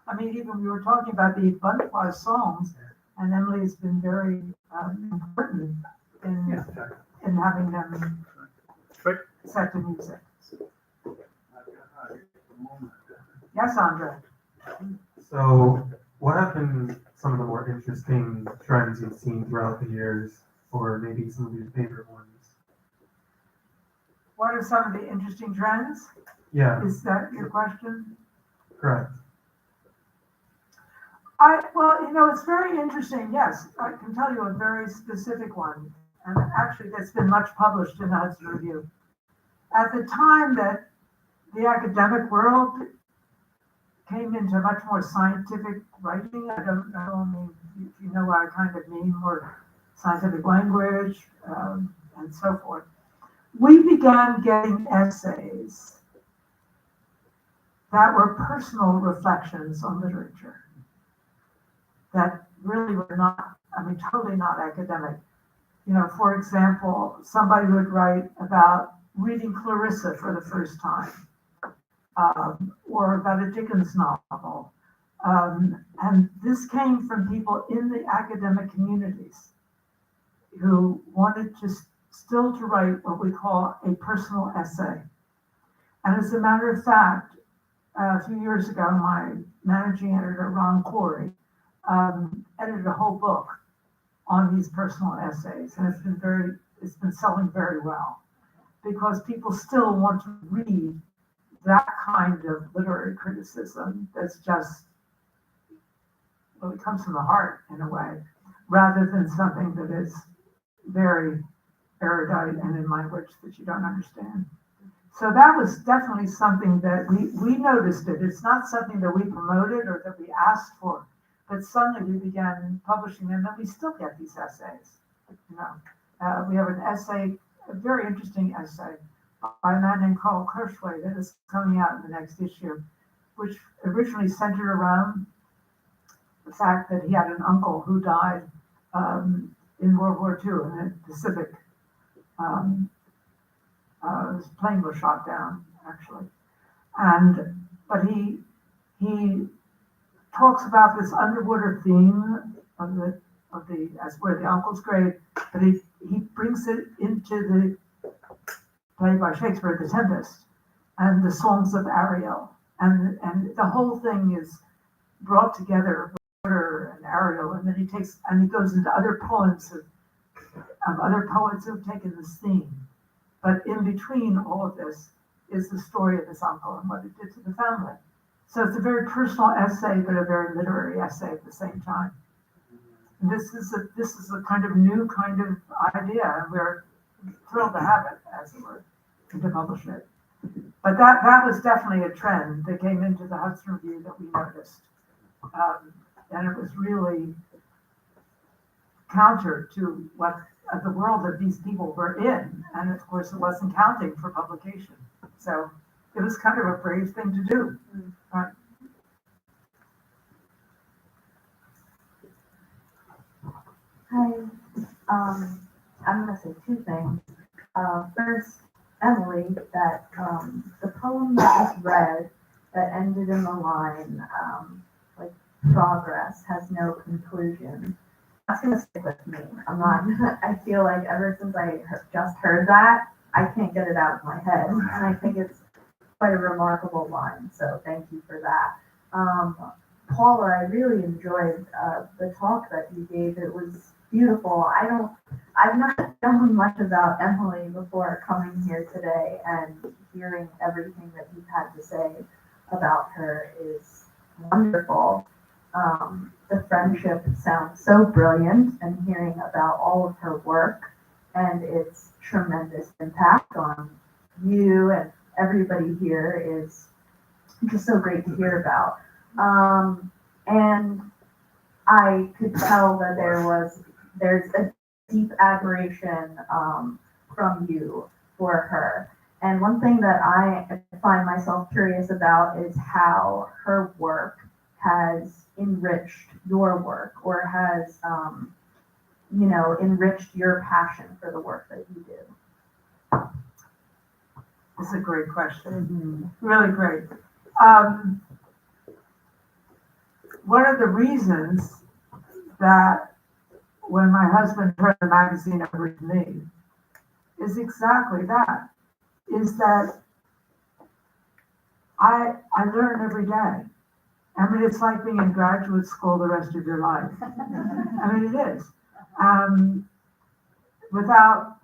Speaker 6: I mean, even we were talking about the butterfly songs, and Emily's been very important in having them set to music. Yes, Andre?
Speaker 14: So, what have been some of the more interesting trends you've seen throughout the years, or maybe some of your favorite ones?
Speaker 6: What are some of the interesting trends?
Speaker 14: Yeah,
Speaker 6: Is that your question?
Speaker 14: correct.
Speaker 6: Well, it's very interesting. Yes, I can tell you a very specific one, and actually that's been much published in the Hudson Review. At the time that the academic world came into much more scientific writing, I don't know, I mean, if you know what I kind of mean, more scientific language and so forth, we began getting essays that were personal reflections on literature that really were not, totally not academic. For example, somebody would write about reading Clarissa for the first time, or about a Dickens novel. And this came from people in the academic communities who wanted to still to write what we call a personal essay. And as a matter of fact, a few years ago, my managing editor, Ron Corey, edited a whole book on these personal essays, and it's been selling very well because people still want to read that kind of literary criticism that's just, well, it comes from the heart in a way, rather than something that is very erudite and in language that you don't understand. So that was definitely something that we noticed it. It's not something that we promoted or that we asked for, but suddenly we began publishing them, and we still get these essays. We have an essay, a very interesting essay by a man named Karl Kirschway that is coming out in the next issue, which originally centered around the fact that he had an uncle who died in World War II in the Pacific. His plane was shot down, actually, but he talks about this underwater theme of as where the uncle's grave, but he brings it into the play by Shakespeare, The Tempest, and the songs of Ariel, and the whole thing is brought together with Water and Ariel, and then he goes into other poems of other poets who have taken this theme. But in between all of this is the story of his uncle and what it did to the family. So it's a very personal essay, but a very literary essay at the same time. And this is a kind of new kind of idea, and we're thrilled to have it, as it were, and to publish it. But that was definitely a trend that came into the Hudson Review that we noticed. And it was really counter to what the world that these people were in. And of course, it wasn't counting for publication. So it was kind of a brave thing to do. Right.
Speaker 7: Hi, I'm gonna say two things. First, Emily, that the poem that was read that ended in the line, like progress has no conclusion. That's gonna stick with me. I feel like ever since I just heard that, I can't get it out of my head. And I think it's quite a remarkable line. So thank you for that. Paula, I really enjoyed the talk that you gave. It was beautiful.
Speaker 15: I've not known much about Emily before coming here today, and hearing everything that you've had to say about her is wonderful. The friendship sounds so brilliant, and hearing about all of her work and its tremendous impact on you and everybody here is just so great to hear about. And I could tell that there's a deep admiration from you for her. And one thing that I find myself curious about is how her work has enriched your work, or has, enriched your passion for the work that you do.
Speaker 6: It's a great question. Really great. One of the reasons that when my husband turned the magazine over to me is exactly that, is that I learn every day. I mean, it's like being in graduate school the rest of your life. I mean, it is. Without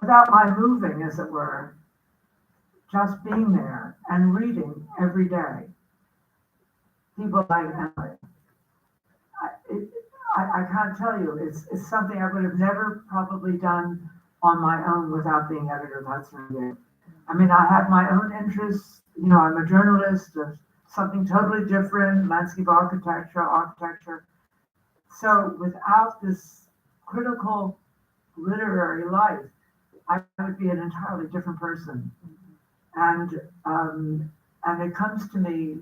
Speaker 6: my moving, as it were, just being there and reading every day, people like Emily. I can't tell you, it's something I would have never probably done on my own without being editor of Hudson Review. I mean, I have my own interests, I'm a journalist of something totally different, landscape architecture. So without this critical literary life, I would be an entirely different person. And it comes to me,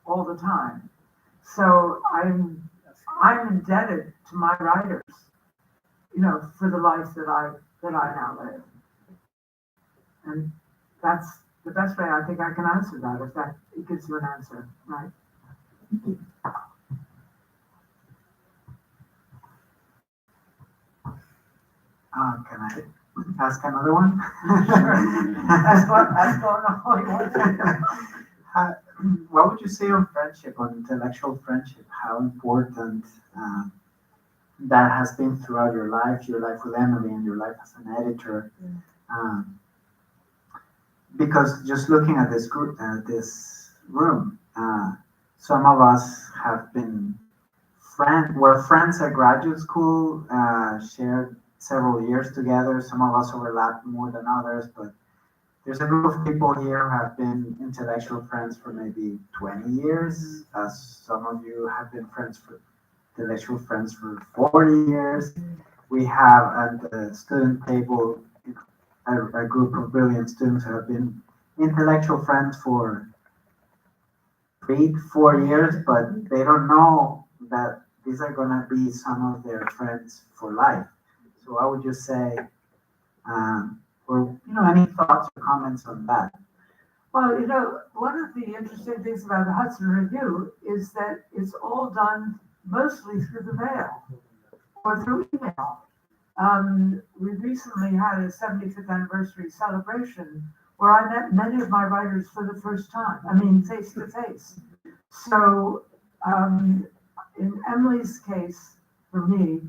Speaker 6: all the time. So I'm indebted to my writers, for the life that I now live. And that's the best way I think I can answer that, if that it gives you an answer, right?
Speaker 2: Can I ask another one?
Speaker 6: That's all you want to
Speaker 2: What would you say on friendship, on intellectual friendship? How important that has been throughout your life with Emily, and your life as an editor? Because just looking at this group, this room, some of us have been were friends at graduate school, shared several years together. Some of us overlap more than others, but there's a group of people here who have been intellectual friends for maybe 20 years. Some of you have been intellectual friends for 40 years. We have at the student table a group of brilliant students who have been intellectual friends for 3-4 years, but they don't know that these are going to be some of their friends for life. So I would just say, or any thoughts or comments on that?
Speaker 6: Well, one of the interesting things about the Hudson Review is that it's all done mostly through the mail or through email. We recently had a 75th anniversary celebration where I met many of my writers for the first time. I mean, face to face. So, in Emily's case, for me,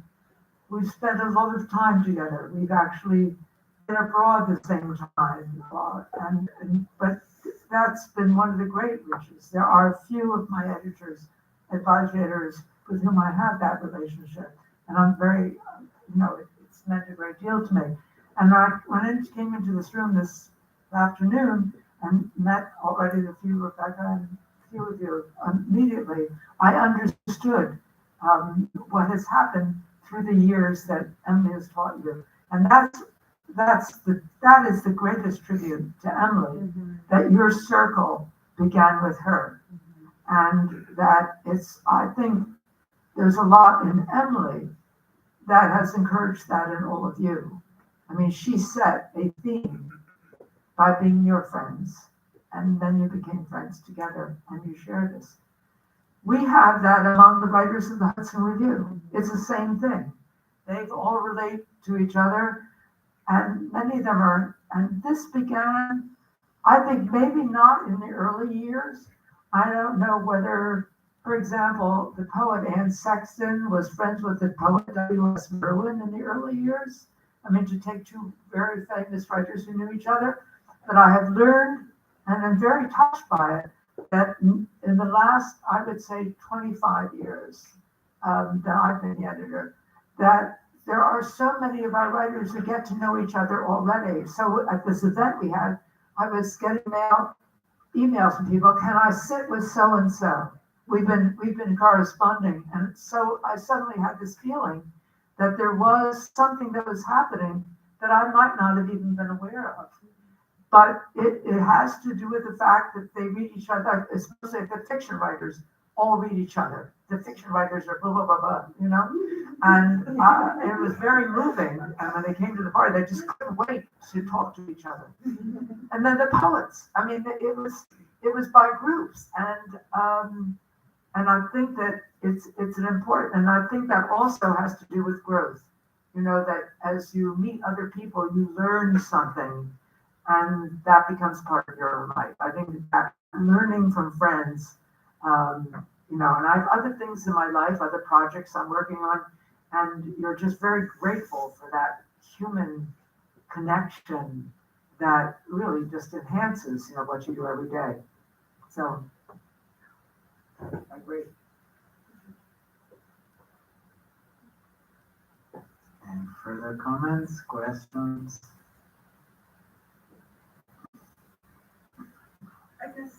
Speaker 6: we've spent a lot of time together. We've actually been abroad the same time, but that's been one of the great riches. There are a few of my advisory editors with whom I have that relationship, and I'm very, it's meant a great deal to me. And I came into this room this afternoon and met already a few, Rebecca and a few of you immediately. I understood what has happened through the years that Emily has taught you, and that is the greatest tribute to Emily, that your circle began with her, and that I think there's a lot in Emily that has encouraged that in all of you. I mean, she set a theme by being your friends, and then you became friends together, and you share this. We have that among the writers of the Hudson Review. It's the same thing. They all relate to each other, and many of them are, and this began, I think, maybe not in the early years. I don't know whether For example, the poet Anne Sexton was friends with the poet W.S. Merwin in the early years. I mean, to take two very famous writers who knew each other. But I have learned, and I'm very touched by it, that in the last, I would say, 25 years that I've been the editor, that there are so many of our writers who get to know each other already. So at this event we had, I was getting emails from people, can I sit with so-and-so? We've been corresponding. And so I suddenly had this feeling that there was something that was happening that I might not have even been aware of. But it has to do with the fact that they read each other, especially the fiction writers all read each other. The fiction writers are blah, blah, blah, blah, you know? And it was very moving. And when they came to the party, they just couldn't wait to talk to each other. And then the poets, I mean, it was by groups. And I think that it's an important, and I think that also has to do with growth. You know, that as you meet other people, you learn something, and that becomes part of your life. I think that learning from friends, you know, and I have other things in my life, other projects I'm working on, and you're just very grateful for that human connection that really just enhances, you know, what you do every day. So, I agree.
Speaker 2: Any further comments, questions?
Speaker 1: I guess,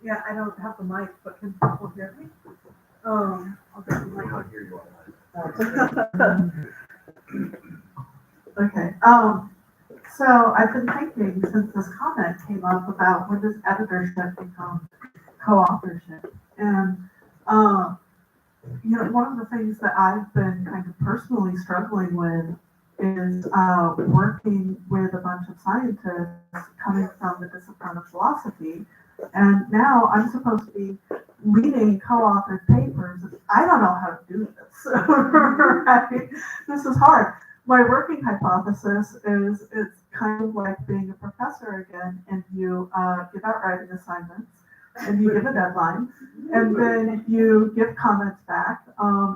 Speaker 1: yeah, I don't have the mic, but can people hear me? I'll get the mic.
Speaker 13: I hear you on that.
Speaker 1: Okay, so I've been thinking since this comment came up about when does editorship become co-authorship? And, you know, one of the things that I've been kind of personally struggling with is working with a bunch of scientists coming from the discipline of philosophy. And now I'm supposed to be reading co-authored papers. I don't know how to do this, right? This is hard. My working hypothesis is it's kind of like being a professor again, and you give out writing assignments, and you give a deadline, and then you give comments back.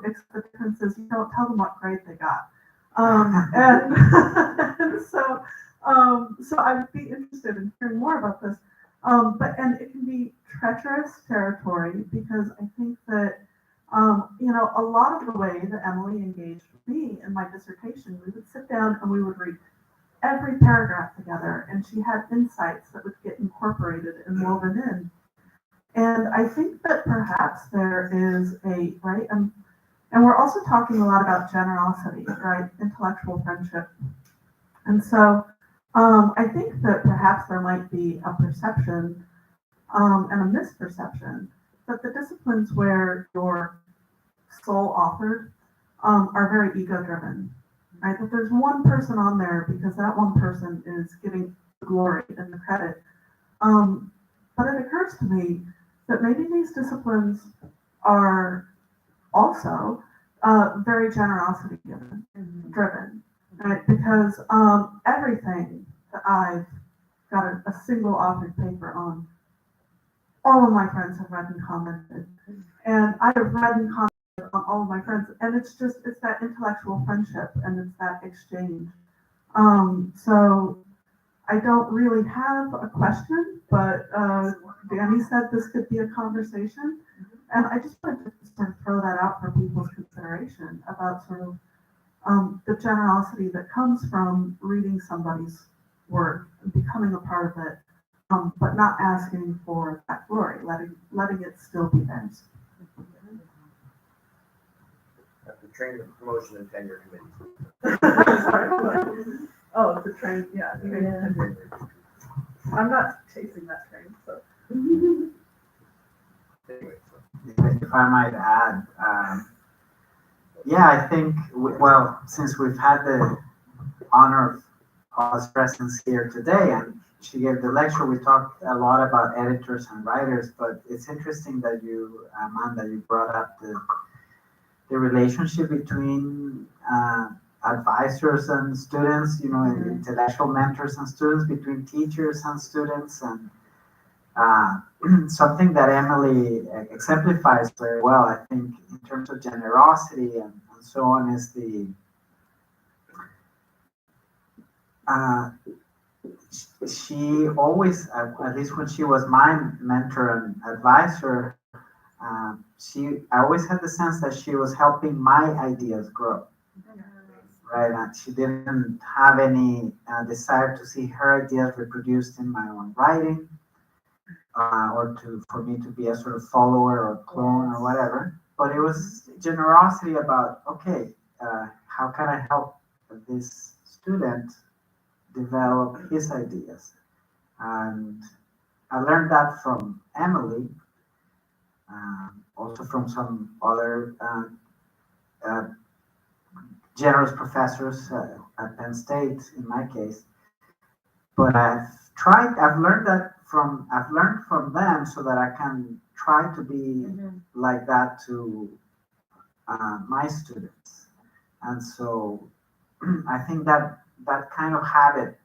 Speaker 1: Except the difference is you don't tell them what grade they got. And so I'd be interested in hearing more about this. And it can be treacherous territory because I think that, you know, a lot of the way that Emily engaged with me in my dissertation, we would sit down and we would read every paragraph together, and she had insights that would get incorporated and woven in. And I think that perhaps there is right, and we're also talking a lot about generosity, right? Intellectual friendship. And so I think that perhaps there might be a perception and a misperception that the disciplines where you're sole authored are very ego-driven, right? That there's one person on there because that one person is getting the glory and the credit. But it occurs to me that maybe these disciplines are also very generosity driven, right? Because everything that I've got a single authored paper on, all of my friends have read and commented, and I have read and commented on all of my friends, and it's that intellectual friendship and it's that exchange. So I don't really have a question, but Danny said this could be a conversation. And I just wanted to sort of throw that out for people's consideration about sort of the generosity that comes from reading somebody's work and becoming a part of it, but not asking for that glory, letting it still be theirs.
Speaker 13: The training, promotion, and tenure committee.
Speaker 1: Sorry. Oh, the train, yeah. I'm not chasing that train, so.
Speaker 13: Anyway,
Speaker 2: If I might add, yeah, I think, well, since we've had the honor of Paula's presence here today, and she gave the lecture, we talked a lot about editors and writers, but it's interesting that you, Amanda, you brought up the relationship between advisors and students, you know, intellectual mentors and students, between teachers and students, something that Emily exemplifies very well, I think, in terms of generosity and so on, is she always, at least when she was my mentor and advisor, I always had the sense that she was helping my ideas grow, right? And she didn't have any desire to see her ideas reproduced in my own writing, or for me to be a sort of follower or clone or whatever. But it was generosity about, okay, how can I help this student develop his ideas? And I learned that from Emily, also from some other generous professors at Penn State, in my case. But I've learned from them so that I can try to be like that to my students. And so I think that kind of habit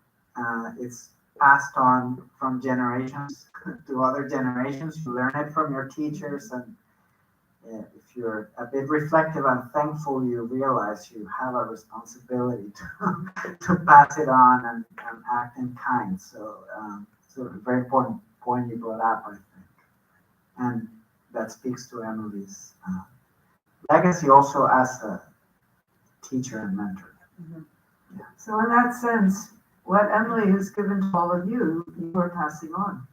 Speaker 2: is passed on from generations to other generations. You learn it from your teachers, and if you're a bit reflective and thankful, you realize you have a responsibility to pass it on and act in kind. So it's a very important point you brought up, I think. And that speaks to Emily's legacy also as a teacher and mentor.
Speaker 6: Yeah. So in that sense, what Emily has given to all of you, you are passing on.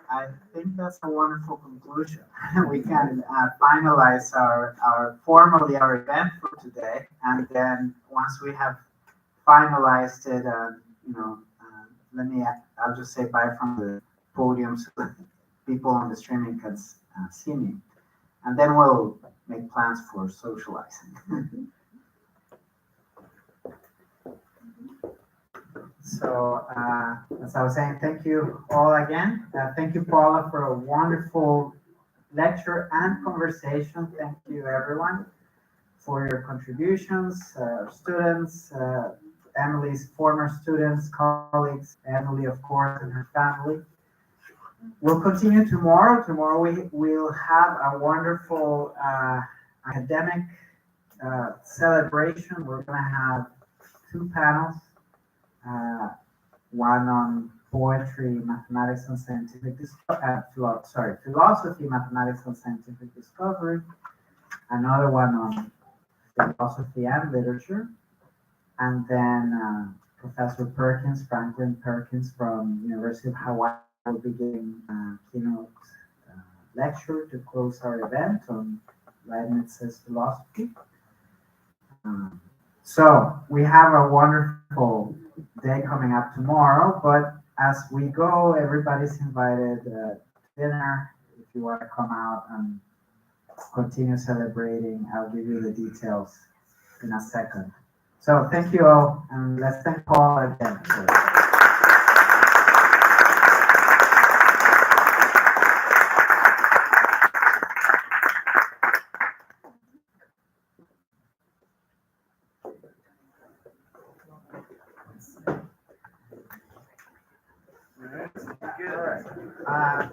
Speaker 2: I think that's a wonderful conclusion. We can finalize formally our event for today, and then once we have finalized it, I'll just say bye from the podium so that people on the streaming can see me, and then we'll make plans for socializing. So, as I was saying, thank you all again. Thank you, Paula, for a wonderful lecture and conversation. Thank you, everyone, for your contributions, students, Emily's former students, colleagues, Emily, of course, and her family. We'll continue tomorrow. Tomorrow we will have a wonderful academic celebration. We're going to have 2 panels. One on poetry, mathematics, and scientific philosophy, mathematics, and scientific discovery. Another one on philosophy and literature, and then Professor Franklin Perkins from University of Hawaii will be giving a keynote lecture to close our event on Leibniz's philosophy. So we have a wonderful day coming up tomorrow, but as we go, everybody's invited to dinner. If you want to come out and continue celebrating, I'll give you the details in a second. So thank you all, and let's thank Paul again. All right.